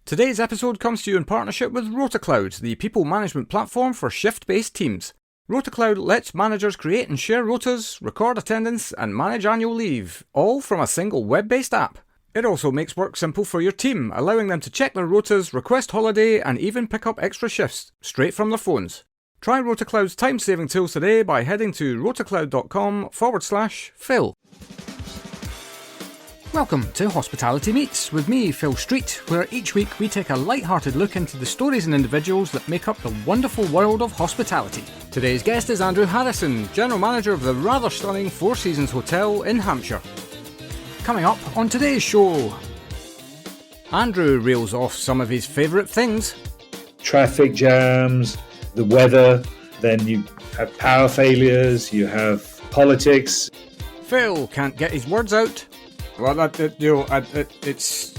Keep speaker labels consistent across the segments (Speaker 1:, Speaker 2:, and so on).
Speaker 1: Today's episode comes to you in partnership with RotaCloud, the people management platform for shift-based teams. RotaCloud lets managers create and share rotas, record attendance, and manage annual leave, all from a single web-based app. It also makes work simple for your team, allowing them to check their rotas, request holiday, and even pick up extra shifts, straight from their phones. Try RotaCloud's time-saving tools today by heading to rotacloud.com/Phil. Welcome to Hospitality Meets with me, Phil Street, where each week we take a light-hearted look into the stories and individuals that make up the wonderful world of hospitality. Today's guest is Andrew Harrison, General Manager of the rather stunning Four Seasons Hotel in Hampshire. Coming up on today's show, Andrew reels off some of his favourite things.
Speaker 2: Traffic jams, the weather, then you have power failures, you have politics.
Speaker 1: Phil can't get his words out. Well, it's...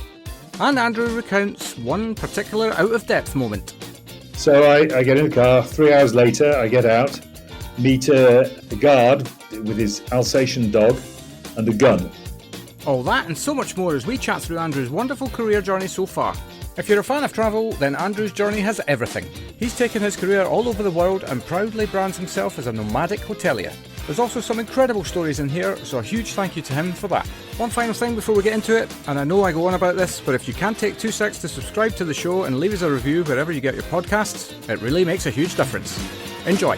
Speaker 1: And Andrew recounts one particular out-of-depth moment.
Speaker 2: So I get in the car, 3 hours later, I get out, meet a guard with his Alsatian dog and a gun.
Speaker 1: All that and so much more as we chat through Andrew's wonderful career journey so far. If you're a fan of travel, then Andrew's journey has everything. He's taken his career all over the world and proudly brands himself as a nomadic hotelier. There's also some incredible stories in here, so a huge thank you to him for that. One final thing before we get into it, and I know I go on about this, but if you can take 2 seconds to subscribe to the show and leave us a review wherever you get your podcasts, it really makes a huge difference. Enjoy.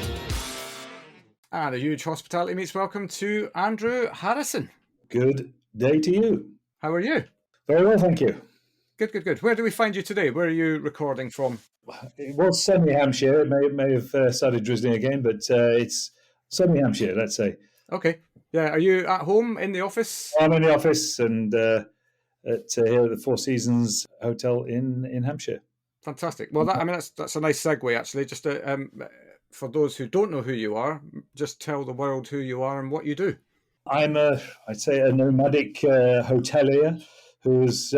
Speaker 1: And a huge Hospitality Meets welcome to Andrew Harrison.
Speaker 2: Good day to you.
Speaker 1: How are you?
Speaker 2: Very well, thank you.
Speaker 1: Good. Where do we find you today? Where are you recording from?
Speaker 2: It was sunny Hampshire. It may have started drizzling again, but it's sunny Hampshire, let's say.
Speaker 1: Okay. Yeah. Are you at home, in the office?
Speaker 2: I'm in the office and here at the Four Seasons Hotel in Hampshire.
Speaker 1: Fantastic. Well, that's a nice segue, actually. Just to, for those who don't know who you are, just tell the world who you are and what you do.
Speaker 2: I'm I'd say a nomadic hotelier who's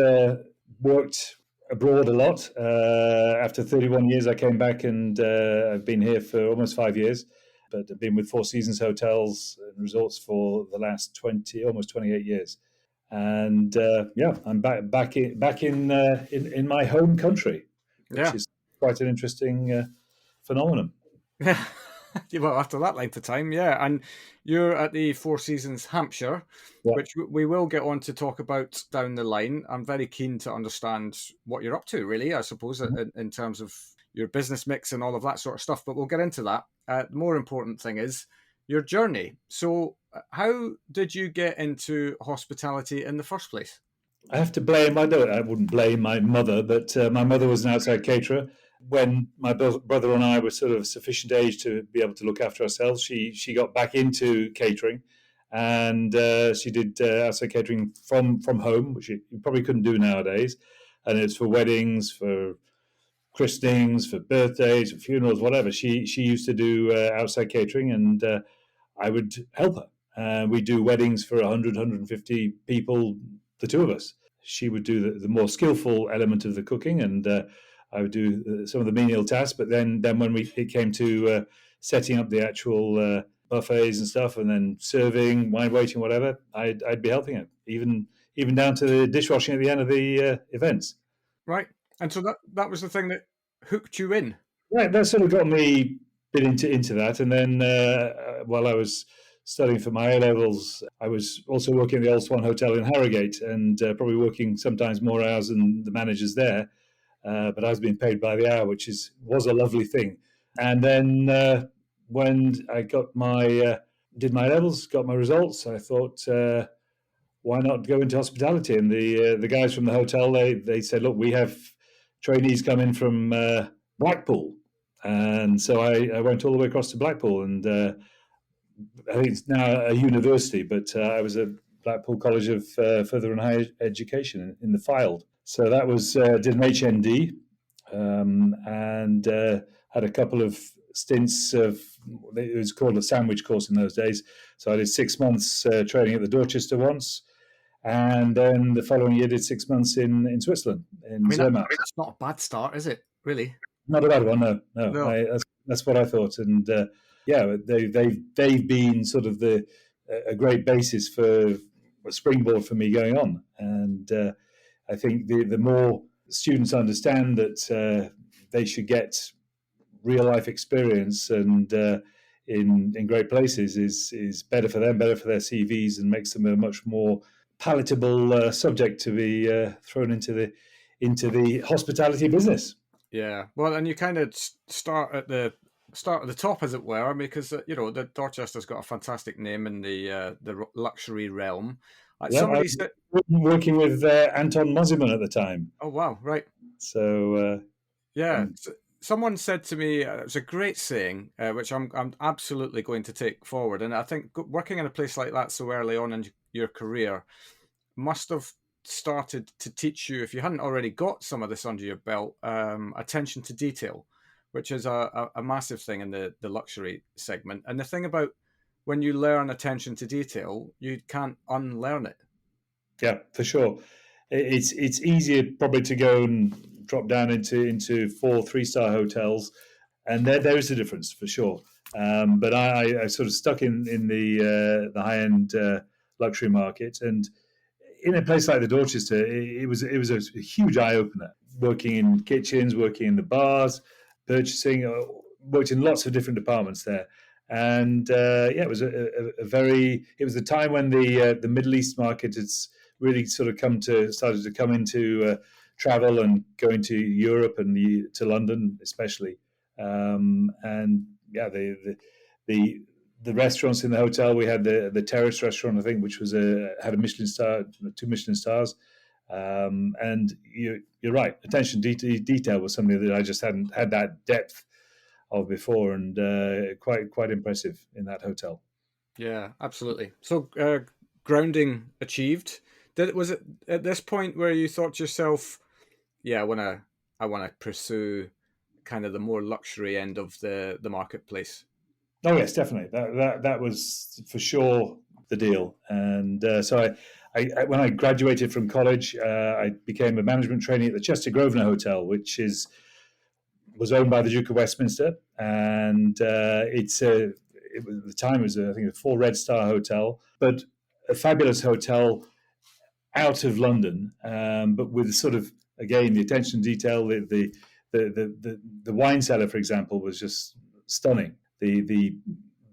Speaker 2: worked abroad a lot. After 31 years, I came back and I've been here for almost 5 years. But I've been with Four Seasons Hotels and Resorts for the last almost 28 years. And I'm back in my home country, which is quite an interesting phenomenon.
Speaker 1: Yeah. Well, after that length of time, yeah. And you're at the Four Seasons Hampshire, which we will get on to talk about down the line. I'm very keen to understand what you're up to, really, I suppose, in terms of your business mix and all of that sort of stuff. But we'll get into that. The more important thing is your journey. So how did you get into hospitality in the first place?
Speaker 2: I have to blame, I wouldn't blame my mother, but my mother was an outside caterer. When my brother and I were sort of sufficient age to be able to look after ourselves, she got back into catering, and she did outside catering from home, which you probably couldn't do nowadays. And it's for weddings, for christenings, for birthdays, for funerals, whatever. She used to do outside catering, and I would help her. We'd do weddings for 100, 150 people, the two of us. She would do the more skillful element of the cooking, and I would do some of the menial tasks. But then when it came to setting up the actual buffets and stuff, and then serving, wine waiting, whatever, I'd be helping her, even down to the dishwashing at the end of the events.
Speaker 1: Right. And so that was the thing that hooked you in.
Speaker 2: Right, that sort of got me a bit into that. And then while I was studying for my A-levels, I was also working at the Old Swan Hotel in Harrogate, and probably working sometimes more hours than the managers there. But I was being paid by the hour, which was a lovely thing. And then when I got did my levels, got my results, I thought, why not go into hospitality? And the guys from the hotel, they said, look, we have trainees come in from Blackpool. And so I went all the way across to Blackpool, and I think it's now a university, but I was at Blackpool College of Further and Higher Education in the Fylde. So that was, did an HND and had a couple of stints of, it was called a sandwich course in those days. So I did 6 months training at the Dorchester once. And then the following year did 6 months in Switzerland, Zermatt.
Speaker 1: That's not a bad start, is it? Really?
Speaker 2: Not a bad one, no. That's what I thought. And they've been sort of a great basis for a springboard for me going on. And I think the more students understand that they should get real life experience and in great places is better for them, better for their CVs, and makes them a much more palatable subject to be thrown into the hospitality business.
Speaker 1: Yeah, well, and you kind of start at the top, as it were, because the Dorchester's got a fantastic name in the luxury realm.
Speaker 2: Yeah, I was working with Anton Mosiman at the time.
Speaker 1: Oh wow, right.
Speaker 2: So
Speaker 1: yeah, someone said to me, it's a great saying, which I'm absolutely going to take forward, and I think working in a place like that so early on in your career must have started to teach you, if you hadn't already got some of this under your belt, attention to detail, which is a massive thing in the luxury segment. And the thing about when you learn attention to detail, you can't unlearn it.
Speaker 2: Yeah, for sure. It's easier probably to go and drop down into 4-3-star hotels, and there is a difference for sure. But I sort of stuck in the high end luxury market, and in a place like the Dorchester, it was a huge eye opener. Working in kitchens, working in the bars, purchasing, worked in lots of different departments there. And it was it was the time when the Middle East market has really sort of started to come into travel and going to Europe and to London especially. And yeah, the restaurants in the hotel, we had the Terrace restaurant, I think, which was had a Michelin star, 2 Michelin stars. And you're right, attention detail was something that I just hadn't had that depth of before, and quite impressive in that hotel.
Speaker 1: Yeah, absolutely. So grounding achieved. Was it at this point where you thought to yourself, yeah, I wanna pursue kind of the more luxury end of the marketplace?
Speaker 2: Oh yes, definitely. That was for sure the deal. And so I when I graduated from college, I became a management trainee at the Chester Grosvenor Hotel, which was owned by the Duke of Westminster, and at the time it was I think a 4 Red Star hotel, but a fabulous hotel out of London, but with sort of again the attention to detail. The wine cellar, for example, was just stunning. The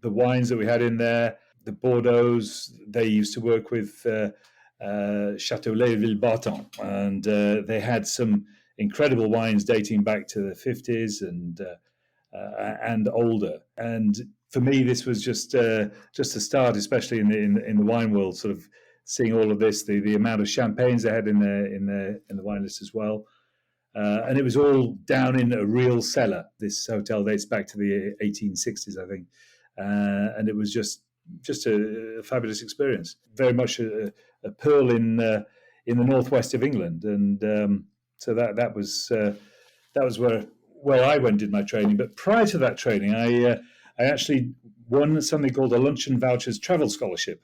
Speaker 2: wines that we had in there, the Bordeaux's, they used to work with Chateau Villebarton, and they had some incredible wines dating back to the 50s and older. And for me, this was just a start, especially in the wine world. Sort of seeing all of this, the amount of champagnes they had in the wine list as well. And it was all down in a real cellar. This hotel dates back to the 1860s, I think, and it was just a fabulous experience. Very much a pearl in the northwest of England, and so that was where I went and did my training. But prior to that training, I actually won something called a Luncheon Vouchers Travel Scholarship.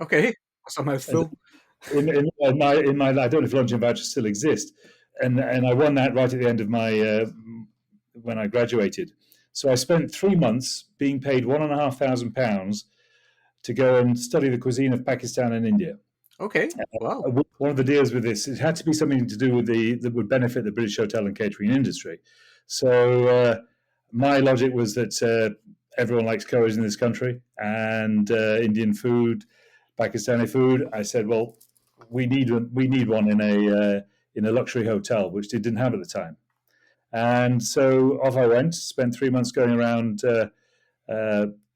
Speaker 1: Okay, that's a mouthful.
Speaker 2: In my, I don't know if Luncheon Vouchers still exist. And I won that right at the end of my when I graduated. So I spent 3 months being paid £1,500 to go and study the cuisine of Pakistan and India.
Speaker 1: Okay, wow.
Speaker 2: One of the deals with this, it had to be something to do with that would benefit the British hotel and catering industry. So my logic was that everyone likes curries in this country, and Indian food, Pakistani food. I said, well, we need one in a luxury hotel, which they didn't have at the time. And so off I went, spent 3 months going around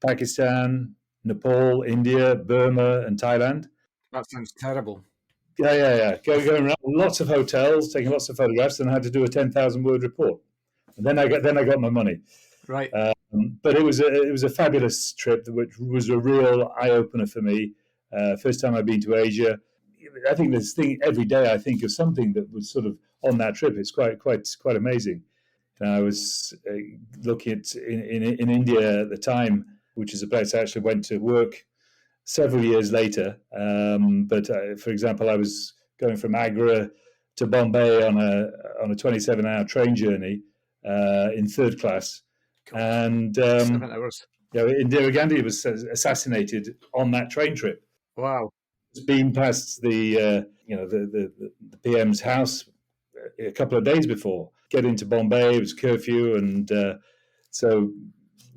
Speaker 2: Pakistan, Nepal, India, Burma, and Thailand.
Speaker 1: That sounds terrible.
Speaker 2: Yeah. Going around lots of hotels, taking lots of photographs, and I had to do a 10,000-word report. And then I got my money.
Speaker 1: Right.
Speaker 2: But it was a fabulous trip, which was a real eye opener for me. First time I'd been to Asia. I think this thing every day. I think of something that was sort of on that trip. It's quite amazing. And I was looking at in India at the time, which is a place I actually went to work several years later. But for example, I was going from Agra to Bombay on a 27-hour train journey in third class, and
Speaker 1: 7 hours.
Speaker 2: Indira Gandhi was assassinated on that train trip.
Speaker 1: Wow.
Speaker 2: Being past the PM's house a couple of days before. Get into Bombay, it was curfew, and so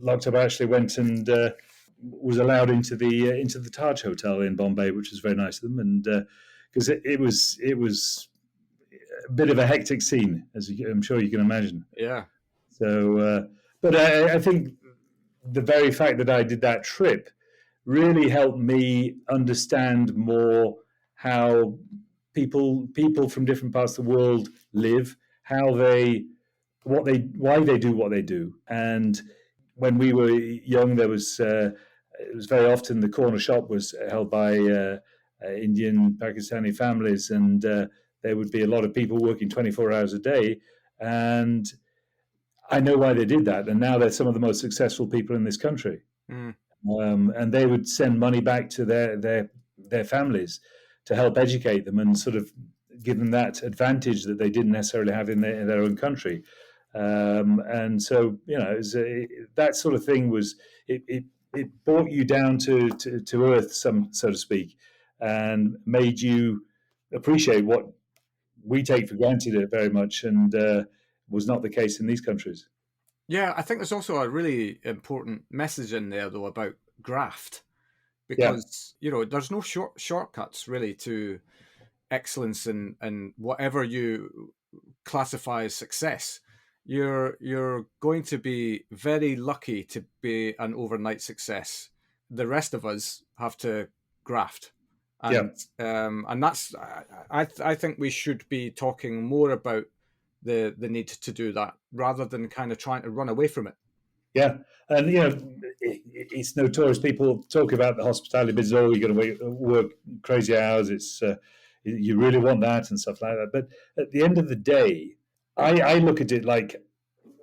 Speaker 2: locked up. I actually went and was allowed into the Taj Hotel in Bombay, which was very nice of them, and because it was a bit of a hectic scene, as I'm sure you can imagine.
Speaker 1: Yeah.
Speaker 2: So, but I think the very fact that I did that trip really helped me understand more how people from different parts of the world live, why they do what they do. And when we were young, there was it was very often the corner shop was held by Indian, Pakistani families, and there would be a lot of people working 24 hours a day. And I know why they did that, and now they're some of the most successful people in this country.
Speaker 1: Mm.
Speaker 2: And they would send money back to their families to help educate them and sort of give them that advantage that they didn't necessarily have in their own country. And so, that sort of thing was it brought you down to earth, so to speak, and made you appreciate what we take for granted very much, and was not the case in these countries.
Speaker 1: Yeah, I think there's also a really important message in there, though, about graft, because there's no shortcuts really to excellence and whatever you classify as success. You're going to be very lucky to be an overnight success. The rest of us have to graft, and that's I think we should be talking more about the need to do that rather than kind of trying to run away from it.
Speaker 2: Yeah, and it's notorious. People talk about the hospitality business. Oh, you're going to work crazy hours. It's you really want that and stuff like that. But at the end of the day, I look at it like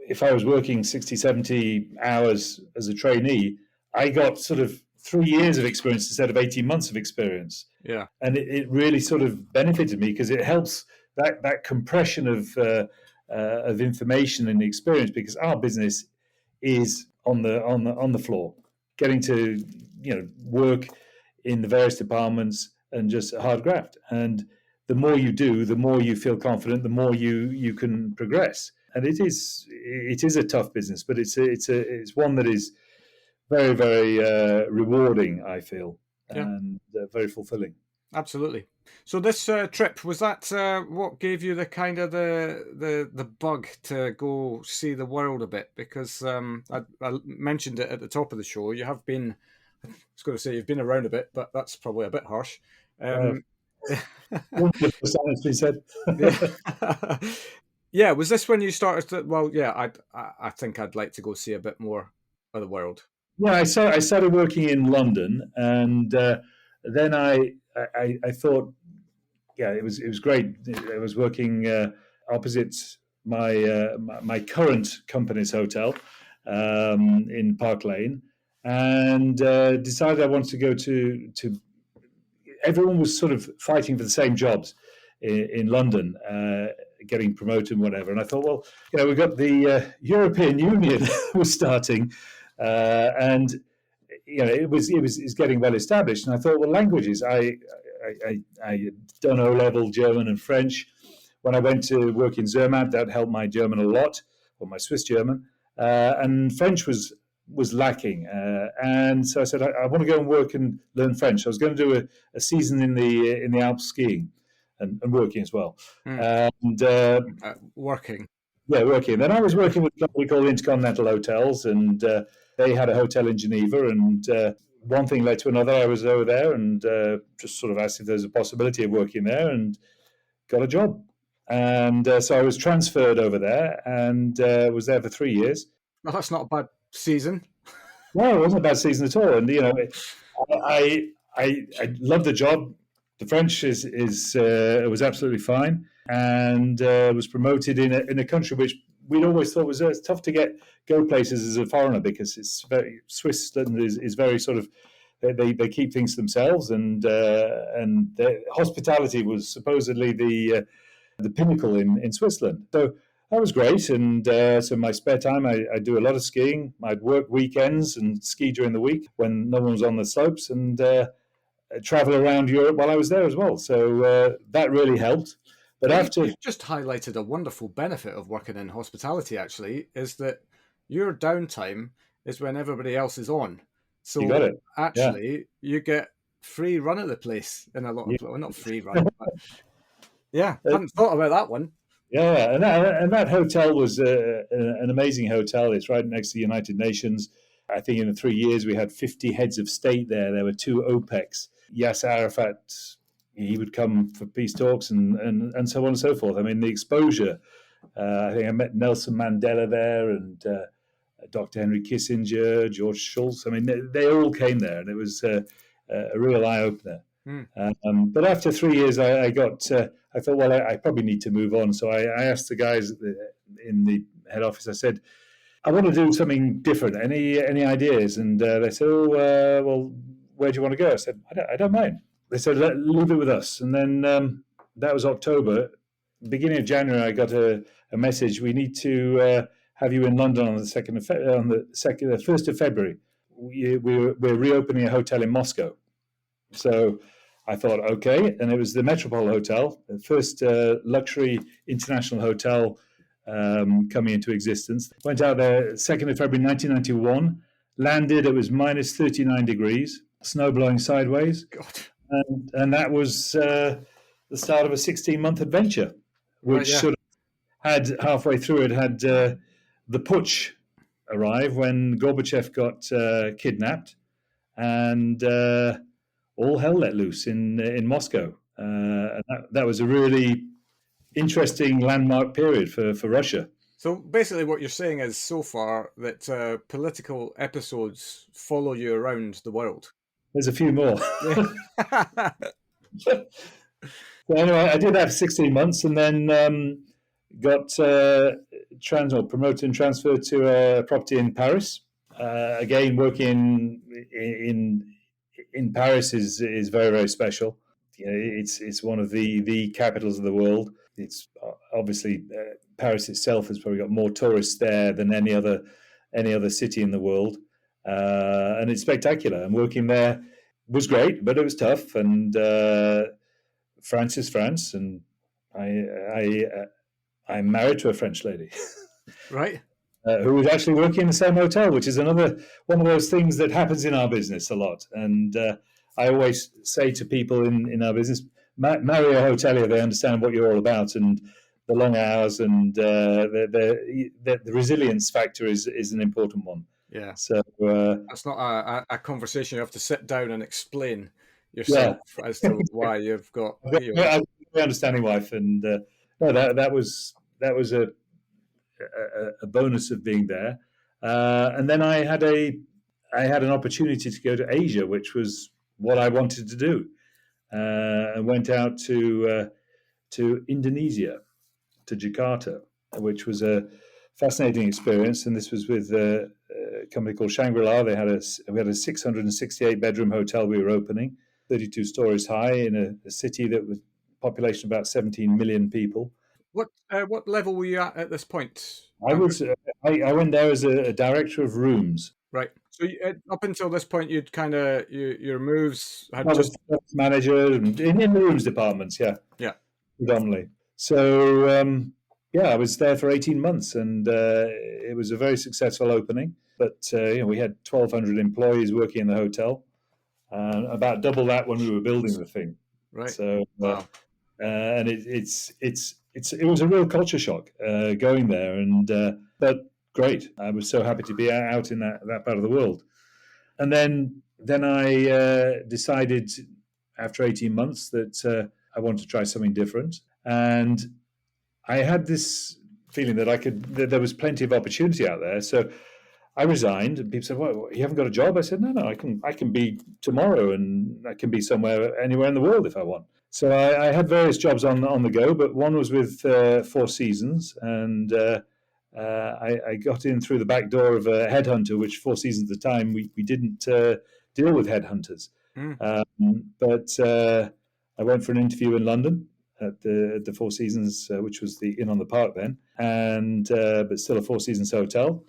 Speaker 2: if I was working 60, 70 hours as a trainee, I got sort of 3 years of experience instead of 18 months of experience.
Speaker 1: Yeah,
Speaker 2: and it really sort of benefited me because it helps that compression of information and experience, because our business is on the floor, getting to work in the various departments and just hard graft. And the more you do, the more you feel confident, the more you can progress. And it is a tough business, but it's one that is very, very rewarding, I feel, and very fulfilling.
Speaker 1: Absolutely. So this trip, was that what gave you the kind of the bug to go see the world a bit? Because I mentioned it at the top of the show. You have been, I was going to say you've been around a bit, but that's probably a bit harsh.
Speaker 2: It's been said.
Speaker 1: Yeah. Was this when you started to? Well, yeah. I think I'd like to go see a bit more of the world.
Speaker 2: Yeah, I started working in London, and then I thought, it was great. I was working opposite my current company's hotel in Park Lane, and decided I wanted to go to. Everyone was sort of fighting for the same jobs in London, getting promoted and whatever. And I thought, well, we've got the European Union was starting, and it was getting well established. And I thought, well, languages. I had done O-level German and French. When I went to work in Zermatt, that helped my German a lot, or my Swiss German, and French was lacking. And so I said, I want to go and work and learn French. I was going to do a season in the Alps skiing and working as well. And
Speaker 1: working.
Speaker 2: Yeah, working. Then I was working with what we call Intercontinental Hotels, and they had a hotel in Geneva, and one thing led to another. I was over there and just sort of asked if there's a possibility of working there, and got a job. And so I was transferred over there and was there for 3 years.
Speaker 1: Well, that's not a bad season.
Speaker 2: No, it wasn't a bad season at all. And I loved the job. The French was absolutely fine, and was promoted in a country which we'd always thought was tough to go places as a foreigner, because it's Switzerland is very sort of, they keep things to themselves, and their hospitality was supposedly the pinnacle in Switzerland. So that was great. And so my spare time, I do a lot of skiing. I'd work weekends and ski during the week when no one was on the slopes, and travel around Europe while I was there as well. So that really helped. But after
Speaker 1: you've just highlighted a wonderful benefit of working in hospitality, actually, is that your downtime is when everybody else is on.
Speaker 2: you got
Speaker 1: So
Speaker 2: it, yeah,
Speaker 1: actually, you get free run of the place in a lot of
Speaker 2: yeah.
Speaker 1: well, not free run, but yeah, hadn't thought about that one.
Speaker 2: Yeah, and that hotel was an amazing hotel. It's right next to the United Nations. I think in the 3 years we had 50 heads of state there. There were two OPECs. Yasser Arafat, he would come for peace talks and so on and so forth. I mean, the exposure. I think I met Nelson Mandela there and Dr. Henry Kissinger, George Shultz. I mean, they all came there, and it was a real eye opener.
Speaker 1: Mm.
Speaker 2: But after 3 years, I thought, well, I probably need to move on. So I asked the guys in the head office. I said, I want to do something different. Any ideas? And they said, oh, well, where do you want to go? I said, I don't mind. They said, leave it with us. And then that was October. Beginning of January, I got a message. We need to have you in London on the 1st of February. We're reopening a hotel in Moscow. So I thought, okay. And it was the Metropole Hotel, the first luxury international hotel coming into existence. Went out there 2nd of February 1991. Landed, it was minus 39 degrees, snow blowing sideways.
Speaker 1: God.
Speaker 2: And that was the start of a 16-month adventure, which sort of had, halfway through it, had the putsch arrive when Gorbachev got kidnapped. And all hell let loose in Moscow. And that was a really interesting landmark period for Russia.
Speaker 1: So basically what you're saying is so far that political episodes follow you around the world.
Speaker 2: There's a few more.
Speaker 1: Yeah.
Speaker 2: So anyway, I did that for 16 months and then got promoted and transferred to a property in Paris. Again, working in Paris is very, very special. You know, it's one of the capitals of the world. It's obviously Paris itself has probably got more tourists there than any other city in the world, and it's spectacular. And working there was great, but it was tough. And France is France, and I'm married to a French lady,
Speaker 1: Right.
Speaker 2: Who was actually working in the same hotel, which is another one of those things that happens in our business a lot. And I always say to people in our business, marry a hotelier. They understand what you're all about, and the long hours and the resilience factor is an important one.
Speaker 1: Yeah.
Speaker 2: So
Speaker 1: that's not a conversation you have to sit down and explain yourself as to why you've got.
Speaker 2: I've got a very understanding wife, and no, that was a bonus of being there. And then I had an opportunity to go to Asia, which was what I wanted to do. And went out to Indonesia, to Jakarta, which was a fascinating experience. And this was with a company called Shangri-La. We had a 668 bedroom hotel we were opening, 32 stories high in a city that was population about 17 million people.
Speaker 1: What level were you at this point?
Speaker 2: I went there as a director of rooms.
Speaker 1: Right. So up until this point, you'd kind of your moves had
Speaker 2: I was manager in the rooms departments,
Speaker 1: yeah,
Speaker 2: predominantly. So I was there for 18 months, and it was a very successful opening. But we had 1,200 employees working in the hotel, about double that when we were building the thing.
Speaker 1: Right.
Speaker 2: So
Speaker 1: wow.
Speaker 2: And it was a real culture shock going there, and but great. I was so happy to be out in that part of the world. And then I decided after 18 months that I wanted to try something different. And I had this feeling that there was plenty of opportunity out there. So I resigned, and people said, "Well, you haven't got a job?" I said, "No, I can be tomorrow, and I can be anywhere in the world if I want." So I had various jobs on the go, but one was with Four Seasons, and I got in through the back door of a headhunter, which Four Seasons at the time we didn't deal with headhunters. But I went for an interview in London at the Four Seasons, which was the Inn on the Park then, and but still a Four Seasons hotel.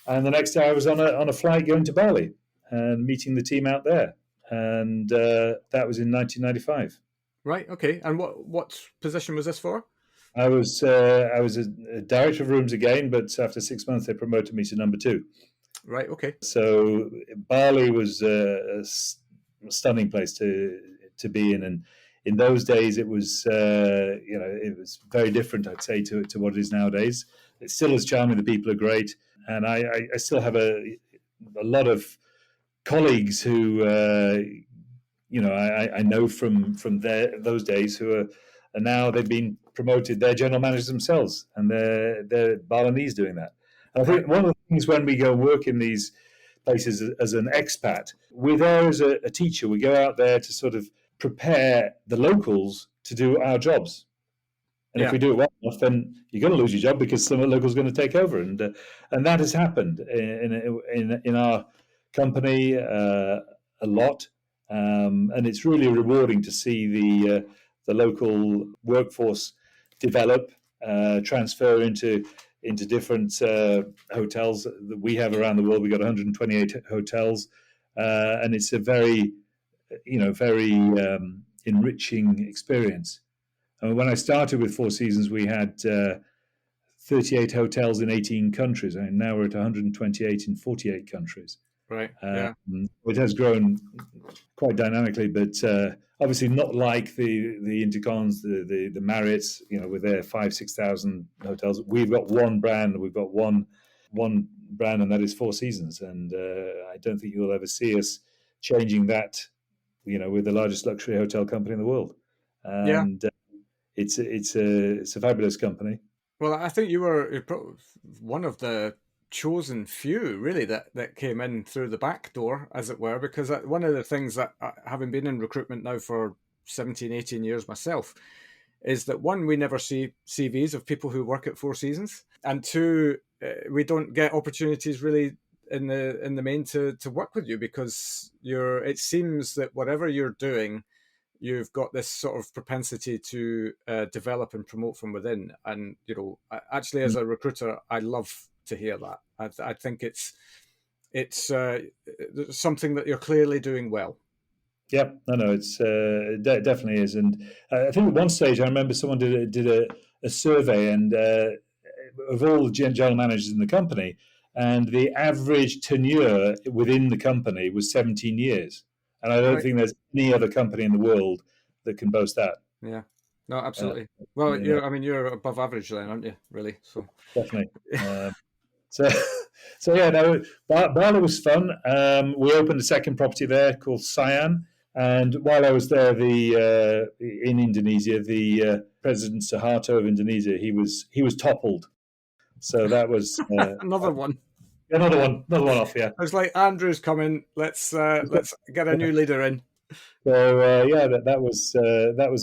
Speaker 2: And the next day I was on a flight going to Bali and meeting the team out there, and that was in 1995.
Speaker 1: Right. Okay. And what position was this for?
Speaker 2: I was a director of rooms again, but after 6 months they promoted me to number two.
Speaker 1: Right. Okay.
Speaker 2: So Bali was a stunning place to be in, and in those days it was it was very different, I'd say, to what it is nowadays. It's still as charming. The people are great, and I still have a lot of colleagues who I know from those days who are now they've been promoted. They're general managers themselves, and they're Balinese doing that. And I think one of the things when we go work in these places as an expat, we're there as a teacher. We go out there to sort of prepare the locals to do our jobs. And if we do it well enough, then you're going to lose your job because some locals are going to take over, and that has happened in our company a lot, and it's really rewarding to see the local workforce develop, transfer into different hotels that we have around the world. We've got 128 hotels, and it's a very enriching experience. And when I started with Four Seasons, we had 38 hotels in 18 countries, and now we're at 128 in 48 countries.
Speaker 1: Right.
Speaker 2: It has grown quite dynamically, but obviously not like the Intercons, the Marriotts, with their 5,000-6,000 hotels. We've got one brand. We've got one brand, and that is Four Seasons. And I don't think you'll ever see us changing that. We're the largest luxury hotel company in the world, and it's a fabulous company.
Speaker 1: Well, I think you were one of the chosen few, really, that came in through the back door, as it were, because one of the things that, having been in recruitment now for 17, 18 years myself, is that one, we never see CVs of people who work at Four Seasons, and two, we don't get opportunities really in the main to work with you, because it seems that whatever you're doing, you've got this sort of propensity to develop and promote from within. And actually, as a recruiter, I love to hear that. I think it's something that you're clearly doing well.
Speaker 2: Yeah, no, it's definitely is. And I think at one stage I remember someone did a survey, and of all the general managers in the company, and the average tenure within the company was 17 years. And I don't think there's any other company in the world that can boast that.
Speaker 1: Yeah, no, absolutely. Well, you're above average then, aren't you? Really? So
Speaker 2: definitely. So yeah, no, Bali was fun. We opened a second property there called Siam, and while I was there, in Indonesia, the President Suharto of Indonesia, he was toppled. So that was
Speaker 1: another one.
Speaker 2: Another one off. Yeah,
Speaker 1: I was like, Andrew's coming. Let's get a new leader in.
Speaker 2: So that was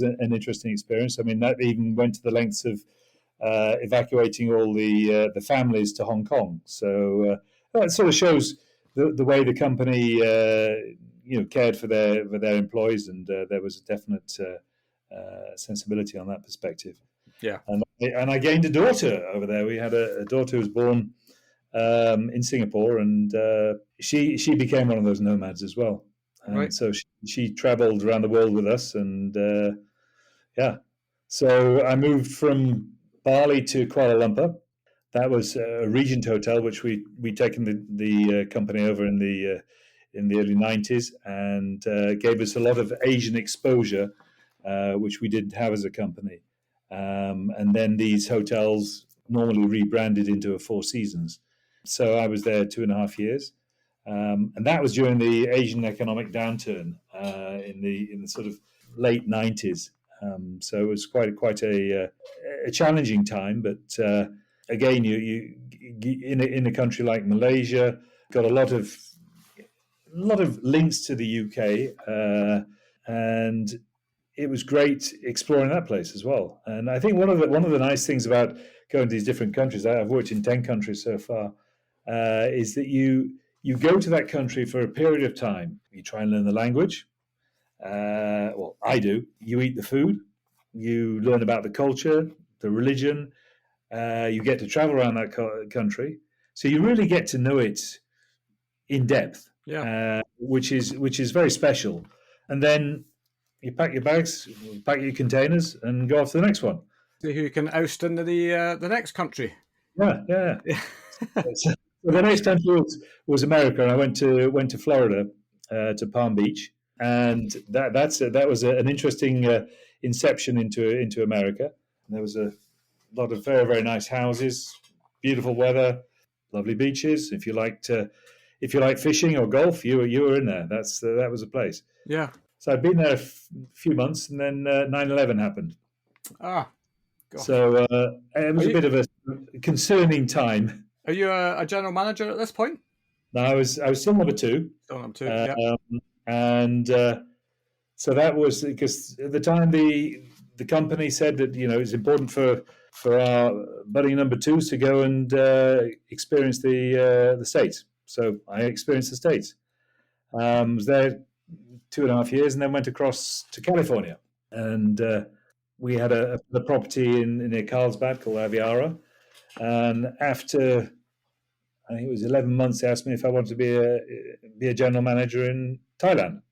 Speaker 2: an interesting experience. I mean, that even went to the lengths of evacuating all the families to Hong Kong. So it sort of shows the way the company cared for their employees, and there was a definite sensibility on that perspective.
Speaker 1: Yeah,
Speaker 2: and I gained a daughter over there. We had a daughter who was born in Singapore, and she became one of those nomads as well. And so she traveled around the world with us, and so I moved from Bali to Kuala Lumpur. That was a Regent hotel, which we'd taken the company over in the early 90s, and gave us a lot of Asian exposure, which we didn't have as a company. And then these hotels normally rebranded into a Four Seasons. So I was there 2.5 years, and that was during the Asian economic downturn in the sort of late 90s. So it was quite a challenging time, but again, you in a country like Malaysia, got a lot of links to the UK, and it was great exploring that place as well. And I think one of the nice things about going to these different countries, I've worked in 10 countries so far, is that you go to that country for a period of time. You try and learn the language. Well, I do. You eat the food. You learn about the culture, the religion. You get to travel around that country, so you really get to know it in depth.
Speaker 1: Yeah,
Speaker 2: which is very special. And then you pack your bags, pack your containers, and go off to the next one.
Speaker 1: See who you can oust into the next country.
Speaker 2: Yeah. So the next country was America, and I went to Florida, to Palm Beach, and that was an interesting inception into America. And there was a lot of very, very nice houses, beautiful weather, lovely beaches. If you like fishing or golf, you were in there. That was a place.
Speaker 1: Yeah.
Speaker 2: So I'd been there a few months, and then 9/11 happened.
Speaker 1: Ah, gosh.
Speaker 2: So it was a bit of a concerning time.
Speaker 1: Are you a general manager at this point?
Speaker 2: No, I was still number two.
Speaker 1: Still number two. Yeah.
Speaker 2: And so that was because at the time the company said that it's important for our budding number twos to go and experience the States. So I experienced the States. Was there 2.5 years, and then went across to California, and we had a property near Carlsbad called Aviara. And after, I think it was 11 months, they asked me if I wanted to be a general manager in Thailand,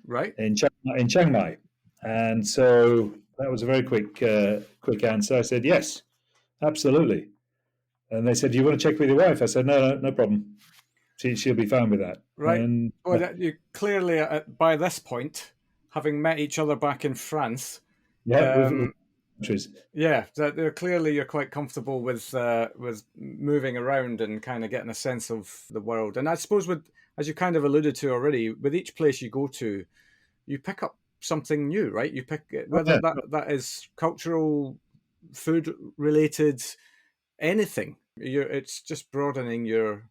Speaker 1: right,
Speaker 2: in Chiang Mai. And so that was a very quick answer. I said yes, absolutely. And they said, "Do you want to check with your wife?" I said, no problem. She'll be fine with that.
Speaker 1: Right.
Speaker 2: And,
Speaker 1: you clearly, by this point, having met each other back in France, clearly you're quite comfortable with moving around and kind of getting a sense of the world. And I suppose, as you kind of alluded to already, with each place you go to, you pick up something new, right? You pick whether that is cultural, food related, anything. It's just broadening your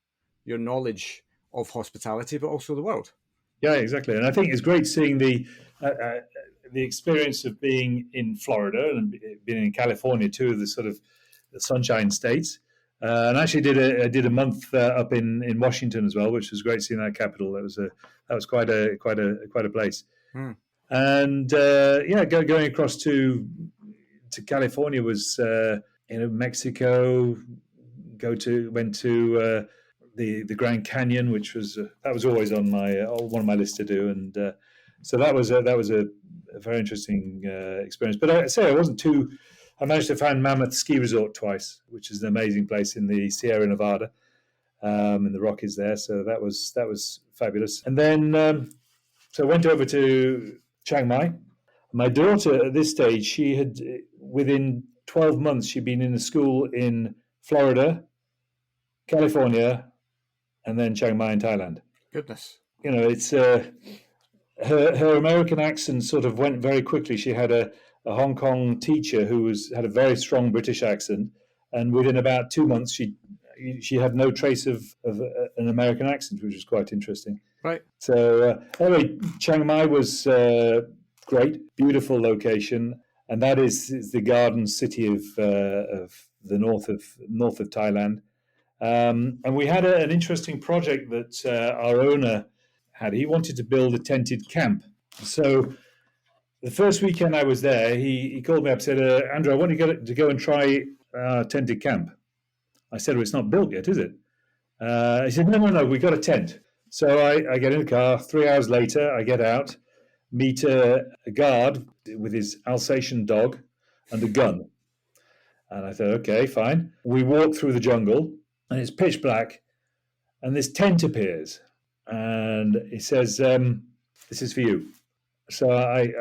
Speaker 1: knowledge of hospitality, but also the world.
Speaker 2: Yeah, exactly. And I think it's great seeing the experience of being in Florida and being in California, two of the sort of the sunshine states. And I actually did a month up in Washington as well, which was great seeing that capital. That was quite a place. And going across to California was Mexico. Went to the Grand Canyon, which was that was always on one of my lists to do, and so that was a very interesting experience. But I say I managed to find Mammoth Ski Resort twice, which is an amazing place in the Sierra Nevada, in the Rockies there. So that was fabulous. And then so I went over to Chiang Mai. My daughter at this stage, she had within 12 months she'd been in a school in Florida, California, and then Chiang Mai in Thailand.
Speaker 1: Goodness.
Speaker 2: It's her American accent sort of went very quickly. She had a Hong Kong teacher who had a very strong British accent, and within about 2 months she had no trace of an American accent, which was quite interesting.
Speaker 1: Right.
Speaker 2: So anyway, Chiang Mai was great, beautiful location, and that is the garden city of the north of Thailand. And we had an interesting project that our owner had. He wanted to build a tented camp. So the first weekend I was there, he called me up and said, "Andrew, I want to go and try our tented camp." I said, "Well, it's not built yet, is it?" He said, No, we got a tent. So I get in the car. 3 hours later, I get out, meet a guard with his Alsatian dog and a gun. And I thought, okay, fine. We walk through the jungle, and it's pitch black, and this tent appears. And he says, "This is for you." So I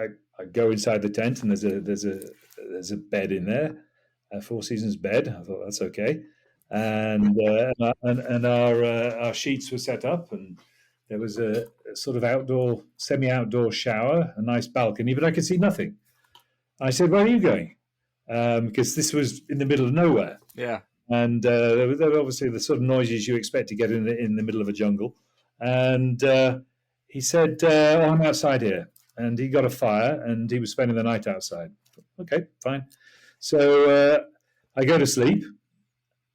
Speaker 2: go inside the tent, and there's a bed in there, a Four Seasons bed. I thought, that's okay. And our sheets were set up, and there was a sort of semi-outdoor shower, a nice balcony, but I could see nothing. I said, "Where are you going?" Because this was in the middle of nowhere.
Speaker 1: Yeah.
Speaker 2: And there were obviously the sort of noises you expect to get in the middle of a jungle. And he said, "I'm outside here." And he got a fire, and he was spending the night outside. Okay, fine. So I go to sleep,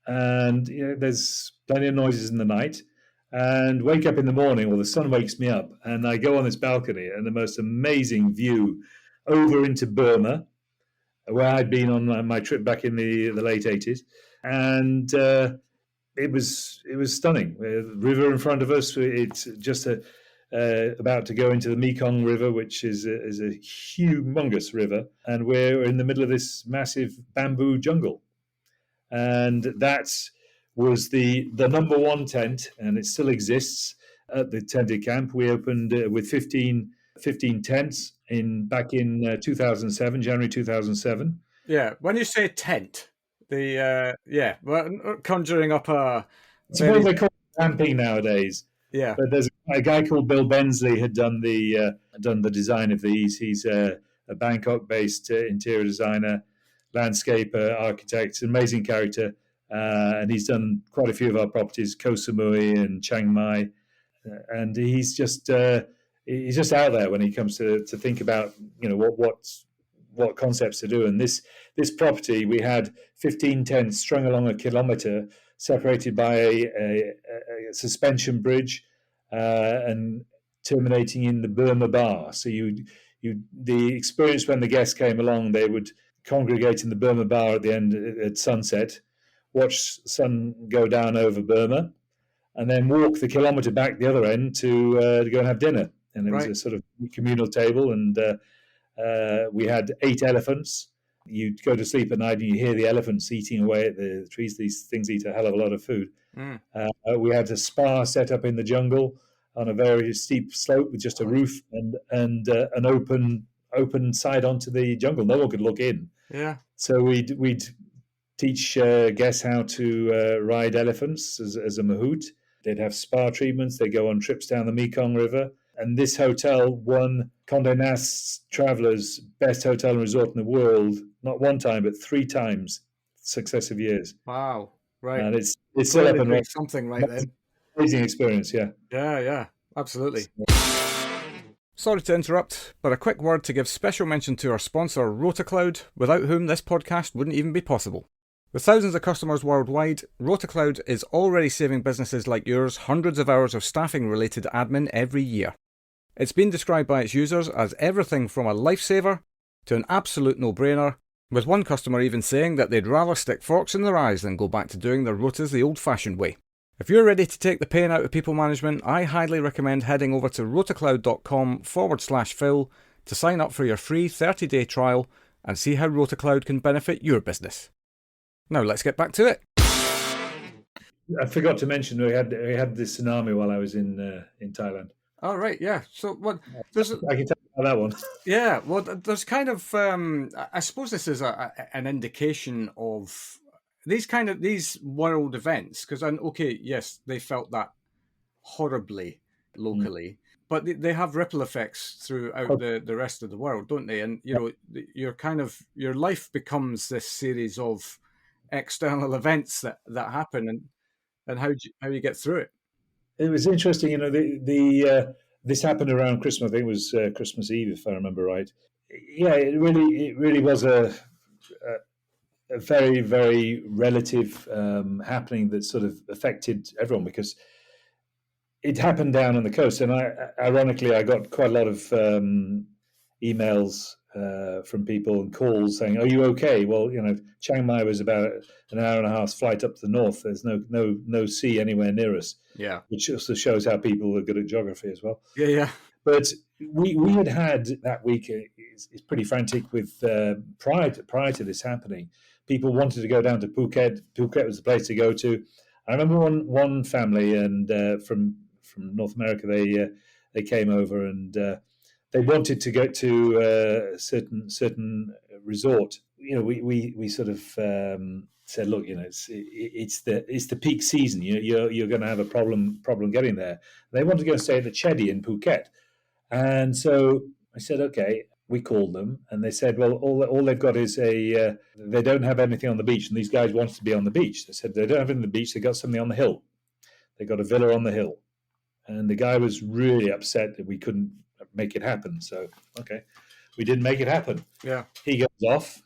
Speaker 2: and there's plenty of noises in the night, and wake up in the morning, or the sun wakes me up, and I go on this balcony, and the most amazing view over into Burma, where I'd been on my trip back in the late 80s. And it was stunning. The river in front of us, it's just about to go into the Mekong River, which is a humongous river, and we're in the middle of this massive bamboo jungle. And that was the number one tent, and it still exists at the tented camp. We opened with 15 tents back in 2007, January 2007.
Speaker 1: Yeah, when you say tent, conjuring up a
Speaker 2: I suppose they call it camping nowadays.
Speaker 1: Yeah.
Speaker 2: But there's a guy called Bill Bensley had done the design of these. He's a Bangkok-based interior designer, landscaper, architect, amazing character, and he's done quite a few of our properties, Koh Samui and Chiang Mai, and he's just out there when he comes to think about what concepts to do. And this property, we had 15 tents strung along a kilometre, separated by a suspension bridge, and terminating in the Burma Bar. So the experience when the guests came along, they would congregate in the Burma Bar at the end at sunset, watch the sun go down over Burma, and then walk the kilometre back the other end to go and have dinner. And it was a sort of communal table, and we had 8 elephants. You'd go to sleep at night and you hear the elephants eating away at the trees. These things eat a hell of a lot of food. We had a spa set up in the jungle on a very steep slope with just a roof and an open side onto the jungle. No one could look in.
Speaker 1: Yeah.
Speaker 2: So we'd teach guests how to ride elephants as a mahout. They'd have spa treatments. They'd go on trips down the Mekong River. And this hotel won Condé Nast Traveller's best hotel and resort in the world, not one time, but 3 times successive years.
Speaker 1: Wow. Right.
Speaker 2: And it's still up and running.
Speaker 1: Something right then.
Speaker 2: Amazing experience, yeah.
Speaker 1: Yeah, absolutely. Sorry to interrupt, but a quick word to give special mention to our sponsor, Rotocloud, without whom this podcast wouldn't even be possible. With thousands of customers worldwide, Rotocloud is already saving businesses like yours hundreds of hours of staffing-related admin every year. It's been described by its users as everything from a lifesaver to an absolute no-brainer, with one customer even saying that they'd rather stick forks in their eyes than go back to doing their rotas the old-fashioned way. If you're ready to take the pain out of people management, I highly recommend heading over to rotocloud.com/Phil to sign up for your free 30-day trial and see how Rotocloud can benefit your business. Now let's get back to it.
Speaker 2: I forgot to mention we had the tsunami while I was in Thailand.
Speaker 1: Oh, right, yeah. So what?
Speaker 2: I can tell you about that one.
Speaker 1: Yeah, well, there's kind of, I suppose this is an indication of these world events, because, okay, yes, they felt that horribly locally, but they have ripple effects throughout the rest of the world, don't they? And, your life becomes this series of external events that happen, and how you get through it.
Speaker 2: It was interesting, this happened around Christmas. I think it was Christmas Eve, if I remember right. Yeah, it really was a very, very relative happening that sort of affected everyone, because it happened down on the coast. And ironically, I got quite a lot of emails from people and calls saying, "Are you okay?" Well, Chiang Mai was about an hour and a half flight up to the north. There's no sea anywhere near us.
Speaker 1: Yeah, which
Speaker 2: also shows how people are good at geography as well.
Speaker 1: Yeah.
Speaker 2: But we had that week is pretty frantic with prior to this happening. People wanted to go down to Phuket. Phuket was the place to go to. I remember one family and from North America, they came over and they wanted to go to a certain resort. We sort of said, look, it's the peak season. You're going to have a problem getting there. They wanted to go and stay at the Chedi in Phuket, and so I said, okay. We called them, and they said, well, all they've got is they don't have anything on the beach, and these guys wanted to be on the beach. They said they don't have anything on the beach. They got something on the hill. They got a villa on the hill, and the guy was really upset that we couldn't make it happen. So, okay, we didn't make it happen.
Speaker 1: Yeah,
Speaker 2: he goes off.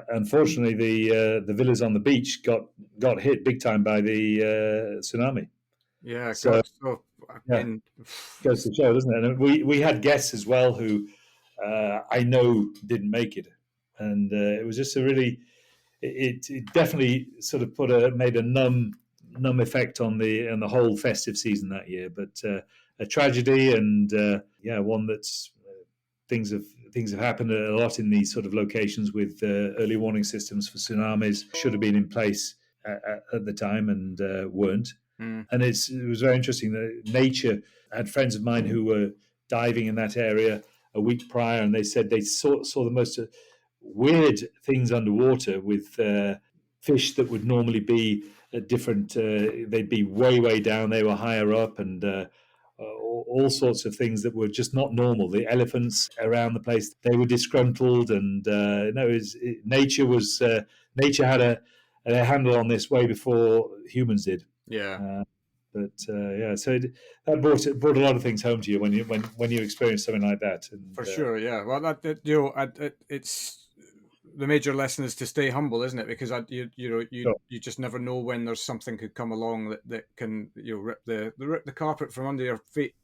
Speaker 2: Unfortunately, the villas on the beach got hit big time by the tsunami.
Speaker 1: Yeah,
Speaker 2: so
Speaker 1: yeah.
Speaker 2: Goes to show, doesn't it? And we had guests as well who I know didn't make it, and it was just it definitely sort of made a numb effect on the whole festive season that year. But a tragedy, and one that's things have happened a lot in these sort of locations with early warning systems for tsunamis should have been in place at the time and weren't. And it was very interesting that nature. I had friends of mine who were diving in that area a week prior, and they said they saw the most weird things underwater with fish that would normally be at different. They'd be way down. They were higher up, and all sorts of things that were just not normal. The elephants around the place, they were disgruntled, and nature had a handle on this way before humans did.
Speaker 1: Yeah.
Speaker 2: So that brought a lot of things home to you when you experience something like that. And,
Speaker 1: for sure, yeah. Well, it's the major lesson is to stay humble, isn't it? Because you just never know when there's something could come along that can rip the carpet from under your feet.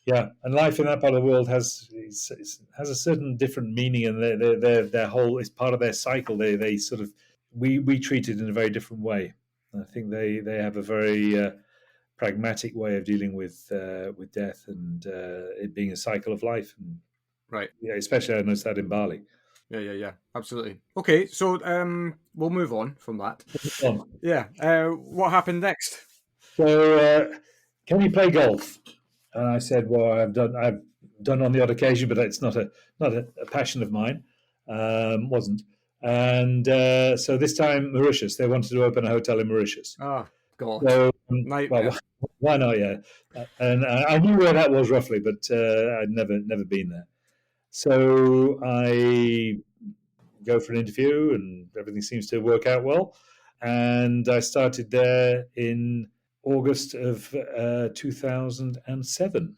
Speaker 2: Yeah, and life in that part of the world has a certain different meaning, and their whole is part of their cycle. They sort of we treat it in a very different way. I think they have a very pragmatic way of dealing with death and it being a cycle of life. And,
Speaker 1: right.
Speaker 2: Yeah, especially I noticed that in Bali.
Speaker 1: Yeah, absolutely. Okay, so we'll move on from that. Yeah. What happened next?
Speaker 2: So, can you play golf? And I said, well, I've done on the odd occasion, but it's not a passion of mine. Wasn't. And so this time, Mauritius. They wanted to open a hotel in Mauritius.
Speaker 1: Oh, God.
Speaker 2: So,
Speaker 1: Nightmare.
Speaker 2: Well, why not? Yeah. And I knew where that was roughly, but I'd never been there. So I go for an interview, and everything seems to work out well. And I started there in August of 2007.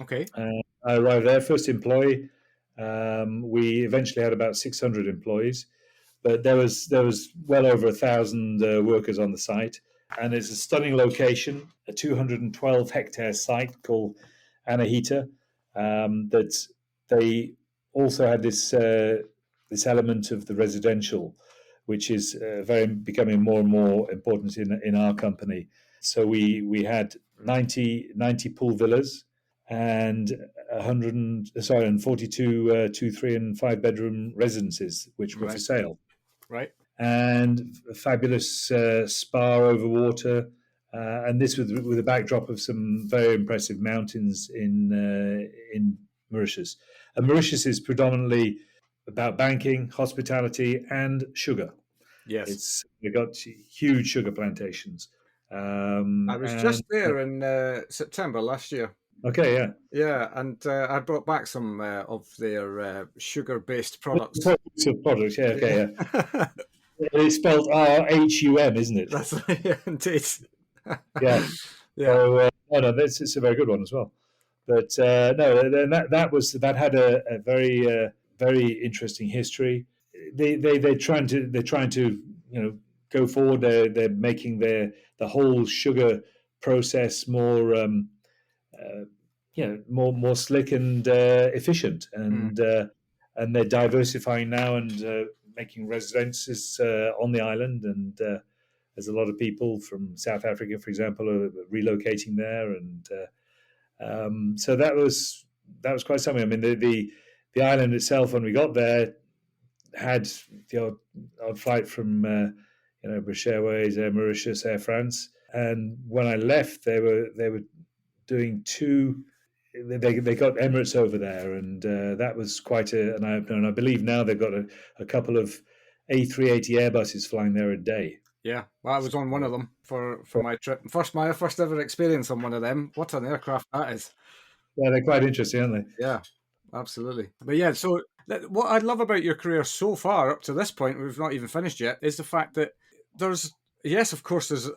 Speaker 1: Okay.
Speaker 2: I arrived there, first employee. We eventually had about 600 employees, but there was well over 1,000 workers on the site. And it's a stunning location, a 212 hectare site called Anahita. That they also had this element of the residential, which is becoming more and more important in our company. So we had 90 pool villas and 42 2, 3, and 5 bedroom residences, which were for sale.
Speaker 1: Right.
Speaker 2: And a fabulous spa over water, and this with a backdrop of some very impressive mountains in Mauritius. And Mauritius is predominantly about banking, hospitality, and sugar.
Speaker 1: Yes,
Speaker 2: they've got huge sugar plantations.
Speaker 1: I was just there in September last year.
Speaker 2: Okay, yeah.
Speaker 1: Yeah, and I brought back some of their sugar-based products.
Speaker 2: Products, yeah, okay, yeah. It's spelled RHUM, isn't it?
Speaker 1: That's right, yeah, indeed.
Speaker 2: Yeah. So, it's a very good one as well. But that had a very very interesting history. They're trying to go forward. They're making the whole sugar process more more slick and efficient, and they're diversifying now and making residences on the island, and there's a lot of people from South Africa, for example, are relocating there, and so that was quite something. I mean, the island itself, when we got there, had the odd flight from British Airways, Air Mauritius, Air France, and when I left, they were doing two. They got Emirates over there, and that was quite an eye-opener. And I believe now they've got a couple of A380 Airbuses flying there a day.
Speaker 1: Yeah, well, I was on one of them for my trip. My first ever experience on one of them. What an aircraft that is!
Speaker 2: Yeah, they're quite interesting, aren't they?
Speaker 1: Yeah, absolutely. But yeah, so what I love about your career so far up to this point, we've not even finished yet, is the fact that there's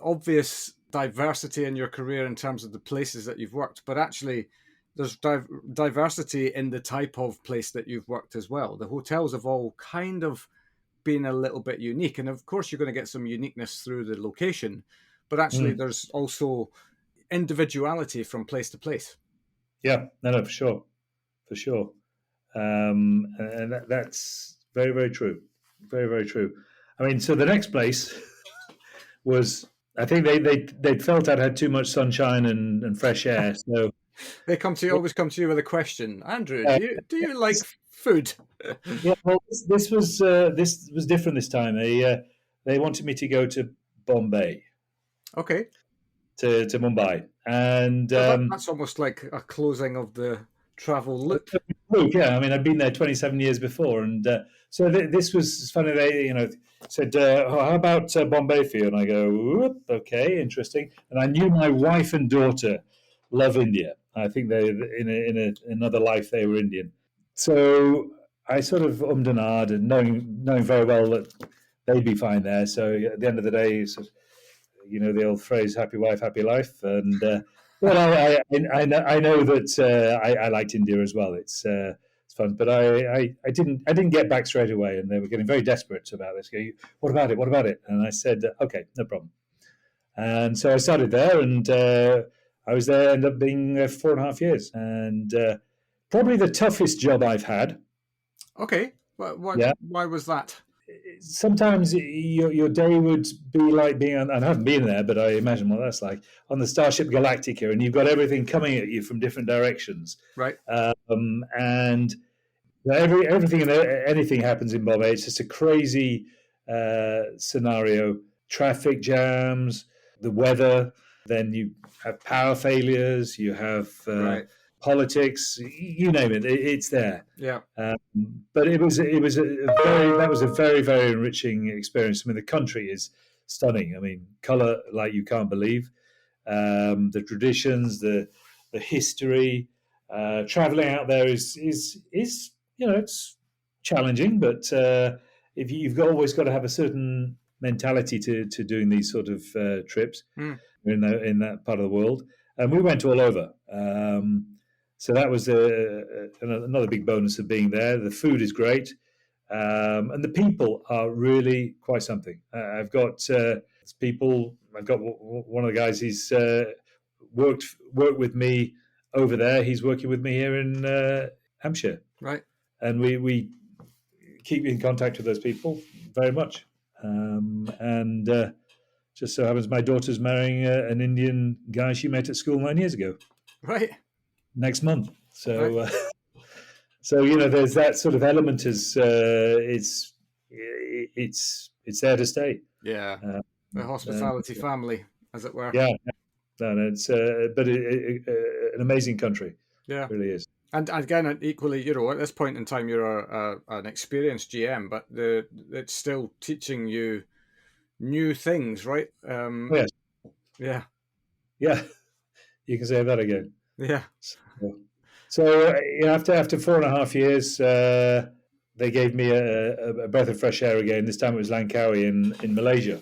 Speaker 1: obvious diversity in your career in terms of the places that you've worked, but actually there's diversity in the type of place that you've worked as well. The hotels have all kind of been a little bit unique, and of course you're going to get some uniqueness through the location, but actually there's also individuality from place to place.
Speaker 2: Yeah, no, for sure. And that's very, very true. Very, very true. I mean, so the next place was, I think they felt I'd had too much sunshine and fresh air, so
Speaker 1: They always come to you with a question. Andrew,
Speaker 2: Uh,
Speaker 1: do you like food?
Speaker 2: yeah, well, this was different this time. They wanted me to go to Bombay,
Speaker 1: Okay.
Speaker 2: to Mumbai, and
Speaker 1: So that's almost like a closing of the travel loop.
Speaker 2: yeah, I mean, I'd been there 27 years before, and so this was funny. They, said, oh, "How about Bombay for you?" And I go, "Whoop, "Okay, interesting." And I knew my wife and daughter love India. I think they, another life, they were Indian. So I sort of ummed and ahed, and knowing very well that they'd be fine there. So at the end of the day, sort of, the old phrase "happy wife, happy life," and well, I know that I liked India as well. It's fun, but I didn't get back straight away, and they were getting very desperate about this. What about it? What about it? And I said, okay, no problem. And so I started there, and I was there. Ended up being 4.5 years, and probably the toughest job I've had.
Speaker 1: Okay.
Speaker 2: Yeah,
Speaker 1: Why was that?
Speaker 2: sometimes your day would be like being on, and I haven't been there, but I imagine what that's like, on the Starship Galactica, and you've got everything coming at you from different directions.
Speaker 1: Right.
Speaker 2: And everything and anything happens in Bombay. It's just a crazy scenario. Traffic jams, the weather, then you have power failures, you have
Speaker 1: Right.
Speaker 2: politics, you name it, it's there.
Speaker 1: Yeah.
Speaker 2: But it was that was a very, very enriching experience. I mean, the country is stunning. I mean, color like you can't believe. The traditions, the history. Traveling out there is it's challenging, but if you've always got to have a certain mentality to doing these sort of trips
Speaker 1: Mm.
Speaker 2: in that part of the world. And we went all over. So that was another big bonus of being there. The food is great, and the people are really quite something. I've got people. I've got one of the guys. He's worked with me over there. He's working with me here in Hampshire,
Speaker 1: Right.
Speaker 2: and we keep in contact with those people very much. And just so happens my daughter's marrying an Indian guy she met at school 9 years ago.
Speaker 1: Right.
Speaker 2: Next month. So,
Speaker 1: Right.
Speaker 2: So there's that sort of element. It's there to stay.
Speaker 1: Yeah. The hospitality family, as it were.
Speaker 2: Yeah, no, it's but an amazing country.
Speaker 1: Yeah.
Speaker 2: It really is.
Speaker 1: And again, equally, at this point in time, you're an experienced GM, but it's still teaching you new things, right?
Speaker 2: Yes.
Speaker 1: Yeah.
Speaker 2: Yeah. You can say that again.
Speaker 1: Yeah.
Speaker 2: So after 4.5 years, they gave me a breath of fresh air again. This time it was Langkawi in Malaysia.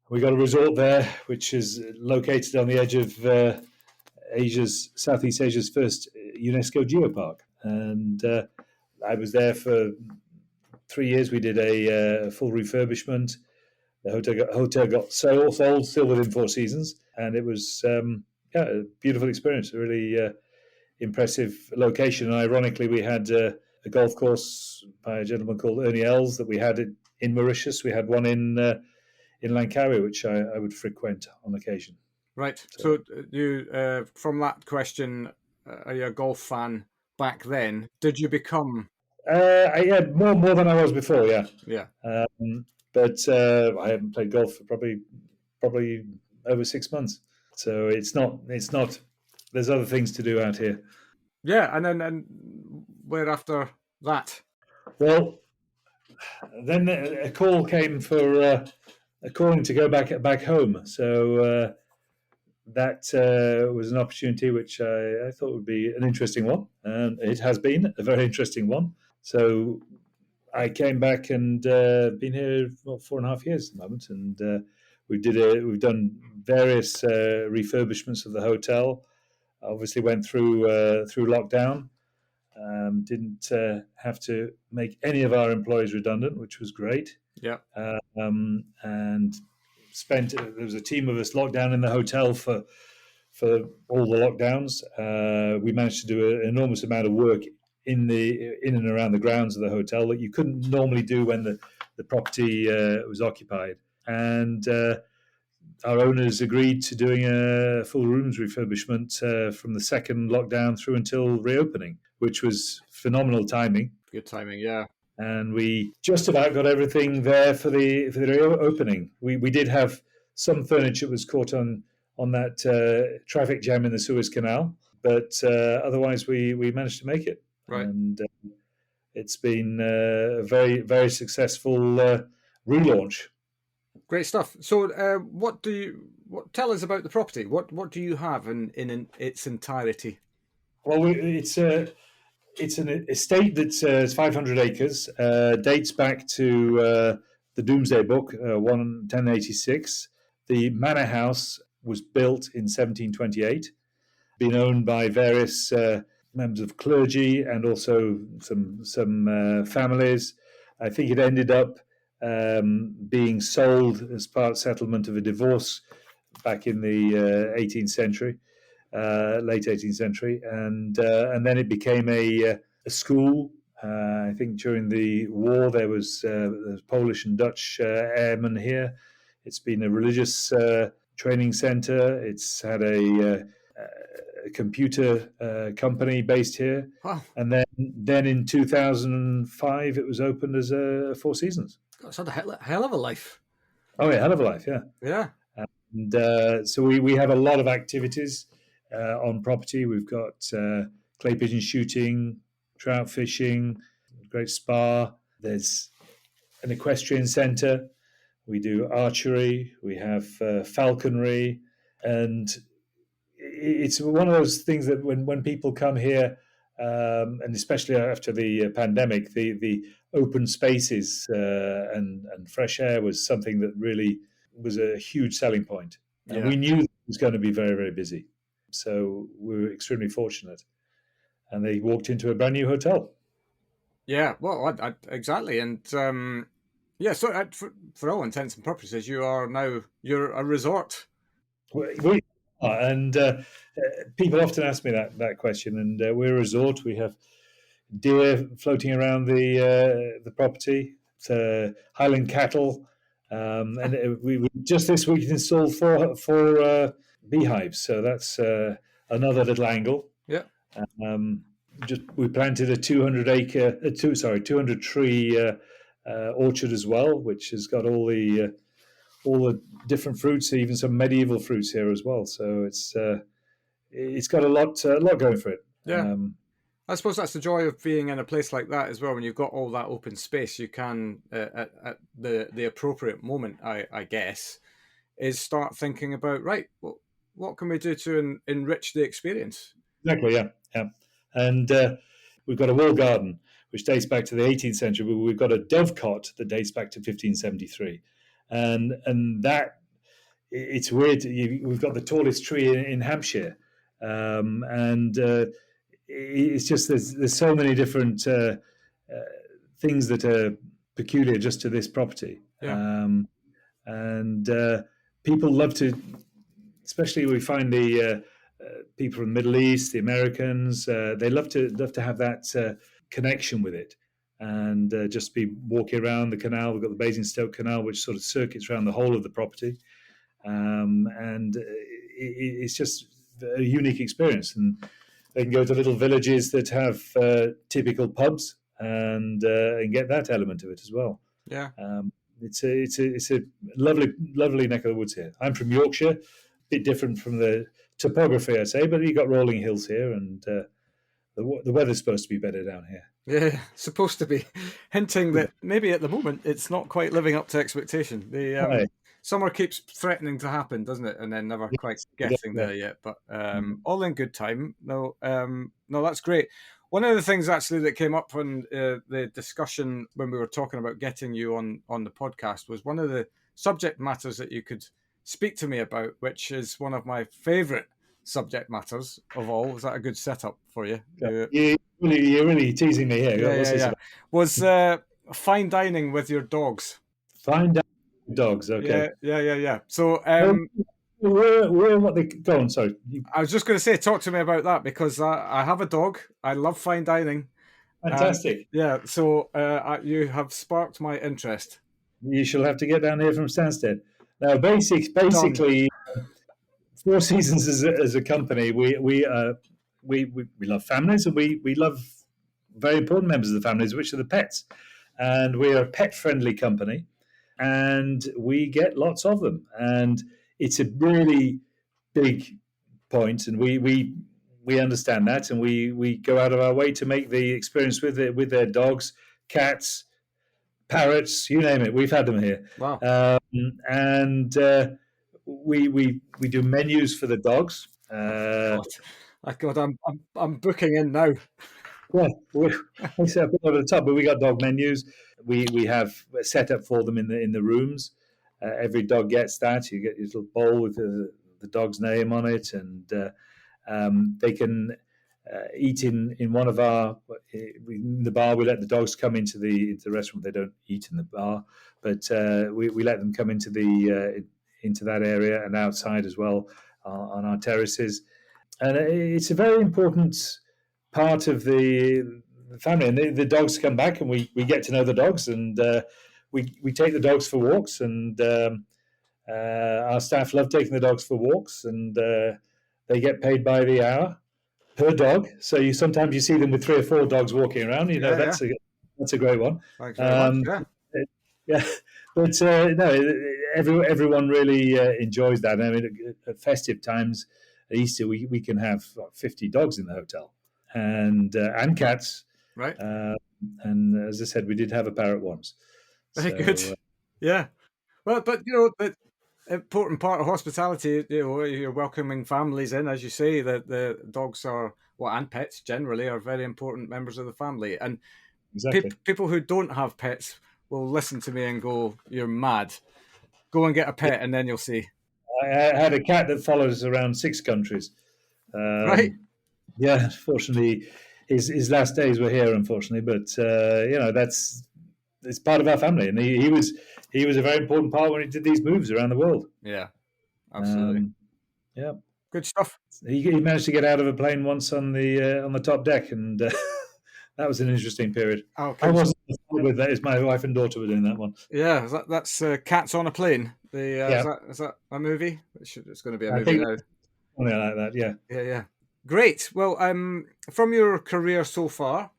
Speaker 2: We got a resort there, which is located on the edge of Southeast Asia's first UNESCO geopark. And I was there for 3 years. We did a full refurbishment. The hotel got sold still within Four Seasons, and it was a beautiful experience. A really impressive location. And ironically, we had a golf course by a gentleman called Ernie Els that we had in Mauritius. We had one in Langkawi, which I would frequent on occasion.
Speaker 1: Right. So you, from that question, are you a golf fan back then? Did you become?
Speaker 2: Yeah, more than I was before. Yeah.
Speaker 1: Yeah.
Speaker 2: But I haven't played golf for probably over 6 months. So it's not. There's other things to do out here.
Speaker 1: Yeah, and then where after that?
Speaker 2: Well, then a call came for a calling to go back home. So that was an opportunity which I thought would be an interesting one, and it has been a very interesting one. So I came back and been here 4.5 years at the moment, and we've done various refurbishments of the hotel. Obviously, went through lockdown. Didn't have to make any of our employees redundant, which was great.
Speaker 1: Yeah.
Speaker 2: And there was a team of us locked down in the hotel for all the lockdowns. We managed to do an enormous amount of work in and around the grounds of the hotel that you couldn't normally do when the property was occupied. And our owners agreed to doing a full rooms refurbishment from the second lockdown through until reopening, which was phenomenal timing.
Speaker 1: Good timing, yeah.
Speaker 2: And we just about got everything there for the reopening. We did have some furniture that was caught on that traffic jam in the Suez Canal, but otherwise we managed to make it.
Speaker 1: Right.
Speaker 2: And it's been a very, very successful relaunch.
Speaker 1: Great stuff. So, tell us about the property? What do you have in its entirety?
Speaker 2: Well, it's an estate that's 500 acres. Dates back to the Domesday Book, 1086. The manor house was built in 1728. Been owned by various members of clergy and also some families. I think it ended up being sold as part settlement of a divorce back in the 18th century, late 18th century, and then it became a school. I think during the war there was Polish and Dutch airmen here. It's been a religious training center. It's had a computer company based here.
Speaker 1: Wow.
Speaker 2: And then in 2005 it was opened as a Four Seasons.
Speaker 1: It's had a hell of a life.
Speaker 2: Oh yeah, hell of a life, yeah.
Speaker 1: Yeah.
Speaker 2: And so we have a lot of activities on property. We've got clay pigeon shooting, trout fishing, great spa. There's an equestrian centre. We do archery. We have falconry, and it's one of those things that when people come here, and especially after the pandemic, the open spaces and fresh air was something that really was a huge selling point. And
Speaker 1: Yeah.
Speaker 2: we knew it was going to be very, very busy. So we were extremely fortunate. And they walked into a brand new hotel.
Speaker 1: Yeah, well, exactly. And yeah, so for all intents and purposes, you're a resort.
Speaker 2: We are, and people often ask me that question. And we're a resort. We have deer floating around the property, Highland cattle, and we just this week installed four beehives. So that's another little angle.
Speaker 1: Yeah.
Speaker 2: We planted a 200 tree orchard as well, which has got all the different fruits, even some medieval fruits here as well. So it's got a lot going for it.
Speaker 1: Yeah. I suppose that's the joy of being in a place like that as well. When you've got all that open space, you can, at the appropriate moment, I guess, is start thinking about, right, well, what can we do to enrich the experience?
Speaker 2: Exactly, yeah. And we've got a wall garden, which dates back to the 18th century. But we've got a dovecot that dates back to 1573. And that, it's weird. We've got the tallest tree in Hampshire. And it's just there's so many different things that are peculiar just to this property.
Speaker 1: Yeah.
Speaker 2: And people love to, especially we find the people from the Middle East, the Americans, they love to have that connection with it, and just be walking around the canal. We've got the Basingstoke Canal, which sort of circuits around the whole of the property, and it's just a unique experience. And they can go to little villages that have typical pubs and get that element of it as well.
Speaker 1: Yeah.
Speaker 2: It's a lovely neck of the woods here. I'm from Yorkshire, a bit different from the topography, I say, but you got rolling hills here, and the weather's supposed to be better down here.
Speaker 1: Yeah, supposed to be, hinting that maybe at the moment it's not quite living up to expectation. The summer keeps threatening to happen, doesn't it? And then never quite getting there yet. But all in good time. No, that's great. One of the things actually that came up in the discussion when we were talking about getting you on the podcast was one of the subject matters that you could speak to me about, which is one of my favourite subject matters of all. Was that a good setup for you?
Speaker 2: You're really teasing me here.
Speaker 1: Yeah. Was fine dining with your dogs.
Speaker 2: Fine dining with dogs, okay.
Speaker 1: Yeah. So
Speaker 2: what they go on, sorry.
Speaker 1: I was just going to say, talk to me about that, because I have a dog. I love fine dining.
Speaker 2: Fantastic.
Speaker 1: So you have sparked my interest.
Speaker 2: You shall have to get down here from Stansted. Now, basically, Four Seasons as a company, we love families, and we love very important members of the families, which are the pets. And we are a pet friendly company, and we get lots of them. And it's a really big point, and we understand that, and we go out of our way to make the experience with their dogs, cats, parrots, you name it. We've had them here.
Speaker 1: Wow.
Speaker 2: And we do menus for the dogs.
Speaker 1: God, I'm booking in now.
Speaker 2: Yeah, we set up over the top, but we got dog menus. We have set up for them in the rooms. Every dog gets that. You get your little bowl with the dog's name on it, and they can eat in one of our in the bar. We let the dogs come into the restaurant. They don't eat in the bar, but we let them come into that area and outside as well on our terraces. And it's a very important part of the family. And the dogs come back, and we get to know the dogs, and we take the dogs for walks, and our staff love taking the dogs for walks, and they get paid by the hour per dog. So sometimes you see them with 3 or 4 dogs walking around. That's a great one.
Speaker 1: Thanks very much.
Speaker 2: Yeah, but no, everyone really enjoys that. I mean, at festive times, at Easter, we can have 50 dogs in the hotel, and cats.
Speaker 1: Right.
Speaker 2: And as I said, we did have a parrot once.
Speaker 1: Very good. Yeah. Well, but the important part of hospitality, you're welcoming families in, as you say, that the dogs are, and pets generally are very important members of the family. And
Speaker 2: exactly.
Speaker 1: People who don't have pets will listen to me and go, "You're mad. Go and get a pet," and then you'll see.
Speaker 2: I had a cat that followed us around 6 countries.
Speaker 1: Right.
Speaker 2: Yeah, unfortunately, his last days were here, unfortunately. But it's part of our family, and he was a very important part when he did these moves around the world.
Speaker 1: Yeah, absolutely.
Speaker 2: Yeah,
Speaker 1: good stuff.
Speaker 2: He managed to get out of a plane once on the top deck, and that was an interesting period.
Speaker 1: Okay.
Speaker 2: I wasn't with that. It's my wife and daughter were doing that one.
Speaker 1: Yeah, that's Cats on a Plane. Is that a movie? It's going to be a movie now.
Speaker 2: Something like that. Yeah.
Speaker 1: Yeah. Great. Well, from your career so far,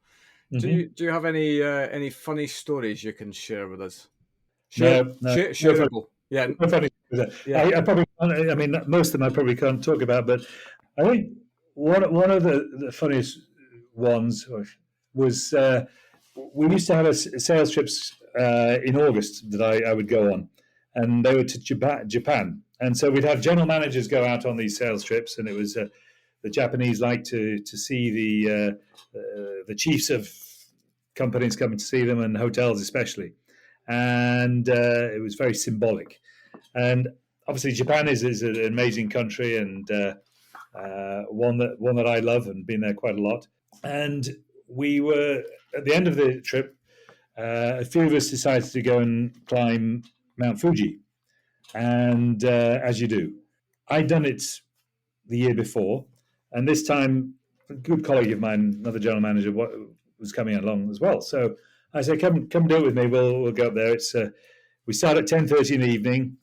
Speaker 1: do you have any funny stories you can share with us?
Speaker 2: No.
Speaker 1: Shareable. Yeah.
Speaker 2: No funny. I probably. I mean, most of them I probably can't talk about, but I think one of the funniest ones was we used to have sales trips in August that I would go on, and they were to Japan, and so we'd have general managers go out on these sales trips, and it was the Japanese like to see the chiefs of companies coming to see them, and hotels especially, and it was very symbolic. And obviously Japan is an amazing country, and one that I love and been there quite a lot. And we were at the end of the trip, a few of us decided to go and climb Mount Fuji, and as you do, I'd done it the year before, and this time a good colleague of mine, another general manager, was coming along as well. So I said, "Come do it with me. We'll go up there." It's we start at 10:30 in the evening.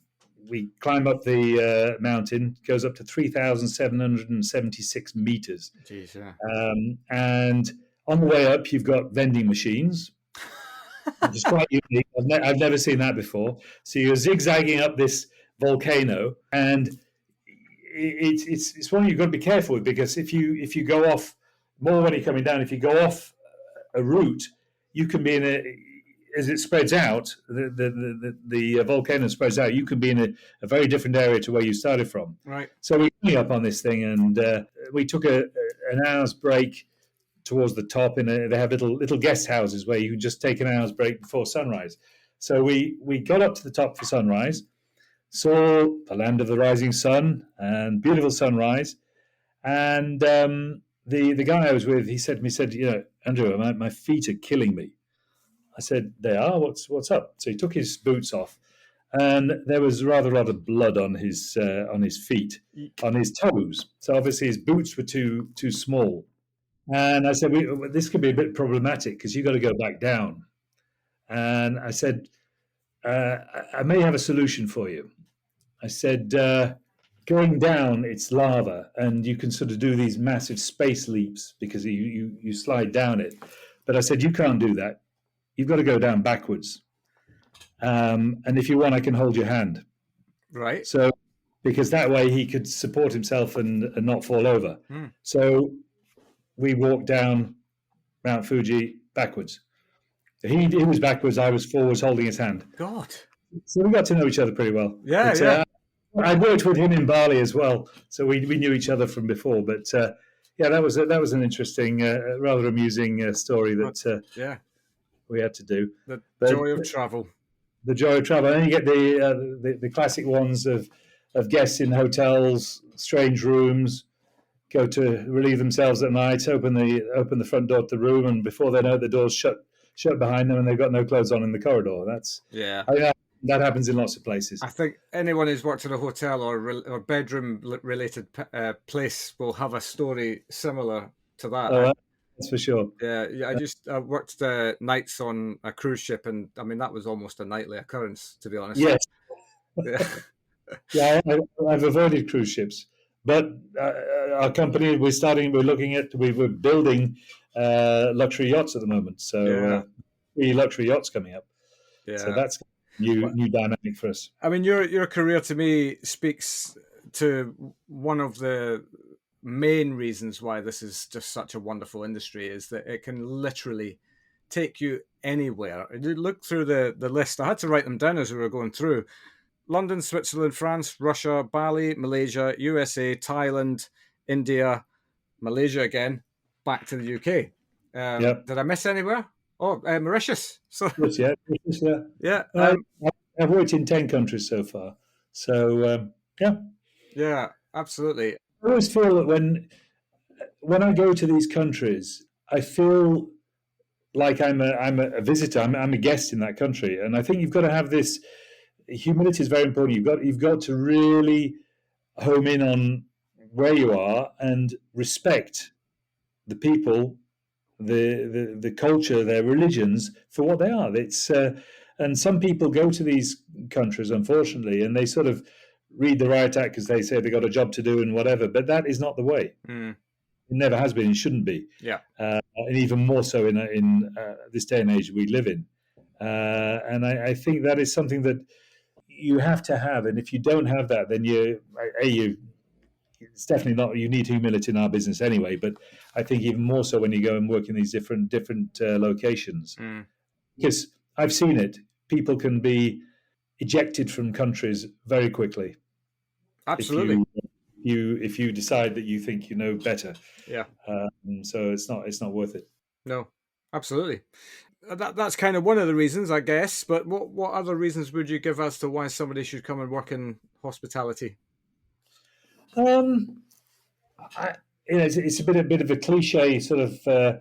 Speaker 2: We climb up the mountain, goes up to 3,776 meters.
Speaker 1: Jeez, yeah.
Speaker 2: And on the way up, you've got vending machines, which is quite unique. I've never seen that before. So you're zigzagging up this volcano, and it's one you've got to be careful with, because if you go off, more when you're coming down, if you go off a route, you can be as it spreads out, the volcano spreads out, you can be in a very different area to where you started from.
Speaker 1: Right.
Speaker 2: So we came up on this thing, and we took an hour's break towards the top. They have little guest houses where you can just take an hour's break before sunrise. So we got up to the top for sunrise, saw the land of the rising sun and beautiful sunrise. And the guy I was with, he said to me, "Andrew, my feet are killing me." I said, "They are? What's up?" So he took his boots off, and there was rather a lot of blood on his feet, on his toes. So obviously his boots were too small. And I said, "This could be a bit problematic because you've got to go back down." And I said, "I may have a solution for you." I said, going down, it's lava, and you can sort of do these massive space leaps because you slide down it. But I said, you can't do that. You've got to go down backwards. And if you want, I can hold your hand.
Speaker 1: Right.
Speaker 2: So, because that way he could support himself and not fall over. So we walked down Mount Fuji backwards. He was backwards, I was forwards, holding his hand.
Speaker 1: God.
Speaker 2: So we got to know each other pretty well.
Speaker 1: Yeah,
Speaker 2: But,
Speaker 1: yeah.
Speaker 2: I worked with him in Bali as well, so we knew each other from before. But yeah, that was an interesting, rather amusing story that we had to do.
Speaker 1: The joy of travel.
Speaker 2: The joy of travel, and you get the classic ones of guests in hotels, strange rooms, go to relieve themselves at night, open the front door to the room, and before they know it, the door's shut behind them, and they've got no clothes on in the corridor. That happens in lots of places.
Speaker 1: I think anyone who's worked in a hotel or bedroom related place will have a story similar to that.
Speaker 2: Oh, that's for sure.
Speaker 1: Yeah. I just worked nights on a cruise ship, and I mean that was almost a nightly occurrence, to be honest.
Speaker 2: Yes.
Speaker 1: Yeah.
Speaker 2: Yeah, I've avoided cruise ships, but our company we're building luxury yachts at the moment. So 3 luxury yachts coming up.
Speaker 1: Yeah.
Speaker 2: So that's new dynamic for us.
Speaker 1: I mean, your career to me speaks to one of the main reasons why this is just such a wonderful industry, is that it can literally take you anywhere. You look through the list. I had to write them down as we were going through. London, Switzerland, France, Russia, Bali, Malaysia, USA, Thailand, India, Malaysia again, back to the UK. Did I miss anywhere? Oh, Mauritius. So
Speaker 2: Mauritius, yeah. I've worked in 10 countries so far. So
Speaker 1: yeah, absolutely.
Speaker 2: I always feel that when I go to these countries, I feel like I'm a visitor. I'm a guest in that country, and I think you've got to have this. Humility is very important. You've got to really home in on where you are and respect the people, the culture, their religions for what they are. It's and some people go to these countries, unfortunately, and they sort of read the riot act because they say they've got a job to do and whatever. But that is not the way. It never has been. It shouldn't be.
Speaker 1: Yeah,
Speaker 2: and even more so in this day and age we live in. And I think that is something that you have to have, and if you don't have that, then it's definitely not. You need humility in our business anyway, but I think even more so when you go and work in these different locations, because I've seen it. People can be ejected from countries very quickly.
Speaker 1: Absolutely.
Speaker 2: If you decide that you think you know better,
Speaker 1: yeah.
Speaker 2: So it's not worth it.
Speaker 1: No, absolutely. That's kind of one of the reasons, I guess. But what other reasons would you give as to why somebody should come and work in hospitality?
Speaker 2: It's a bit of a cliche sort of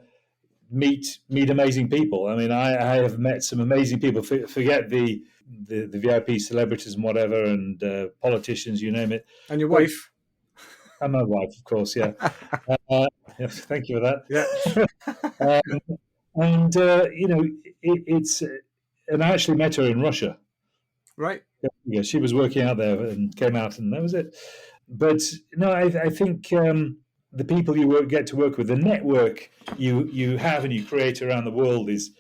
Speaker 2: meet amazing people. I mean, I have met some amazing people. Forget the VIP celebrities and whatever, and politicians, you name it.
Speaker 1: And your wife.
Speaker 2: And my wife, of course. Yeah. Yes, thank you for that.
Speaker 1: Yeah.
Speaker 2: And it's and I actually met her in Russia.
Speaker 1: Right.
Speaker 2: Yeah, she was working out there and came out, and that was it. But no, I think the people you get to work with, the network you have and you create around the world is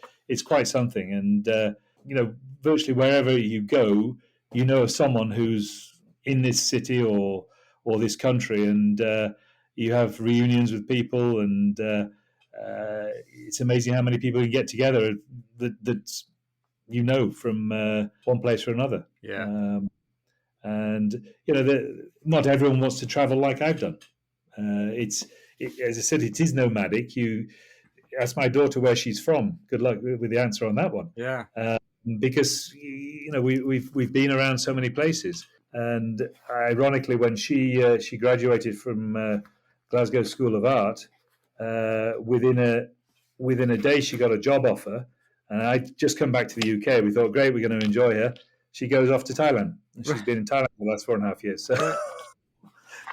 Speaker 2: quite something. And virtually wherever you go, you know of someone who's in this city or this country, and you have reunions with people, and it's amazing how many people you get together that from one place or another.
Speaker 1: Yeah.
Speaker 2: And not everyone wants to travel like I've done. As I said, it is nomadic. You ask my daughter where she's from. Good luck with the answer on that one.
Speaker 1: Yeah.
Speaker 2: Because we've been around so many places. And ironically, when she graduated from Glasgow School of Art, within a day she got a job offer, and I'd just come back to the UK. We thought, great, we're going to enjoy her. She goes off to Thailand, and she's been in Thailand for the last 4.5 years.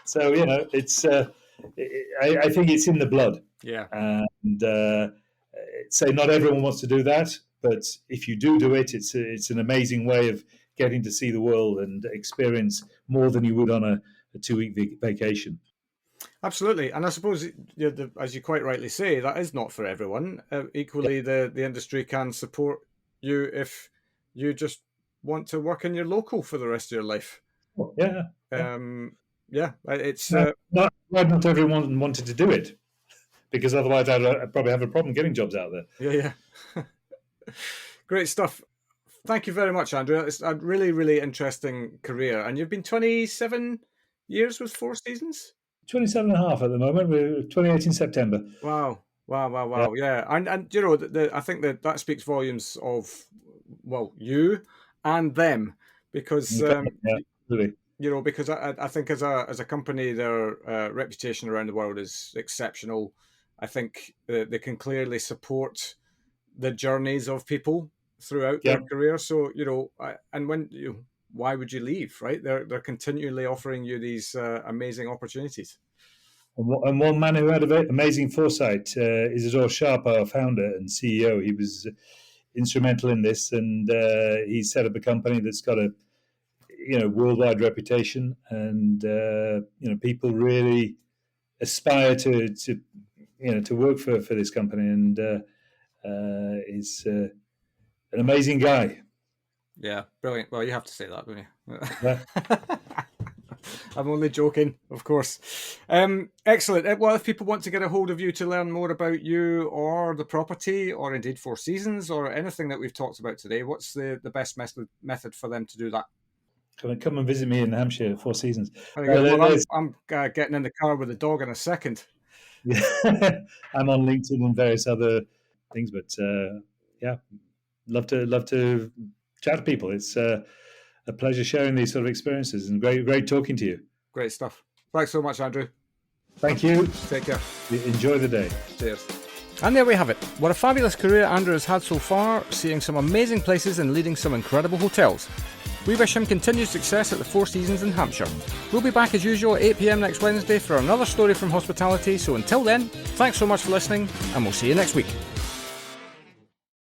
Speaker 2: So it's I think it's in the blood.
Speaker 1: Yeah.
Speaker 2: And say not everyone wants to do that, but if you do it, it's an amazing way of getting to see the world and experience more than you would on a 2-week vacation.
Speaker 1: Absolutely, and I suppose, as you quite rightly say, that is not for everyone. Equally, the industry can support you if you just want to work in your local for the rest of your life. It's
Speaker 2: not everyone wanted to do it, because otherwise I'd probably have a problem getting jobs out there.
Speaker 1: Yeah. Great stuff. Thank you very much, Andrew. It's a really, really interesting career, and you've been 27 years with Four Seasons.
Speaker 2: 27 and a half at the moment. We're 28 in September.
Speaker 1: Wow. Yeah. And I think that speaks volumes of, you and them, because
Speaker 2: really.
Speaker 1: Because I think as a company, their reputation around the world is exceptional. I think they can clearly support the journeys of people throughout their career. So why would you leave, right? They're continually offering you these amazing opportunities.
Speaker 2: And one man who had amazing foresight is Azor Sharp, our founder and CEO. He was instrumental in this, and he set up a company that's got a worldwide reputation, and people really aspire to work for this company, and he's an amazing guy.
Speaker 1: Yeah, brilliant. Well, you have to say that, don't you? Yeah. I'm only joking, of course. Excellent. Well, if people want to get a hold of you to learn more about you or the property, or indeed Four Seasons, or anything that we've talked about today, what's the best method for them to do that?
Speaker 2: Come and visit me in Hampshire, Four Seasons.
Speaker 1: I'm getting in the car with the dog in a second.
Speaker 2: Yeah. I'm on LinkedIn and various other things, but love to chat to people. It's a pleasure sharing these sort of experiences, and great talking to you.
Speaker 1: Great stuff. Thanks so much, Andrew.
Speaker 2: Thank you.
Speaker 1: Take care.
Speaker 2: Enjoy the day.
Speaker 1: Cheers. And there we have it. What a fabulous career Andrew has had so far, seeing some amazing places and leading some incredible hotels. We wish him continued success at the Four Seasons in Hampshire. We'll be back as usual at 8 p.m. next Wednesday for another story from hospitality, so until then, thanks so much for listening, and we'll see you next week.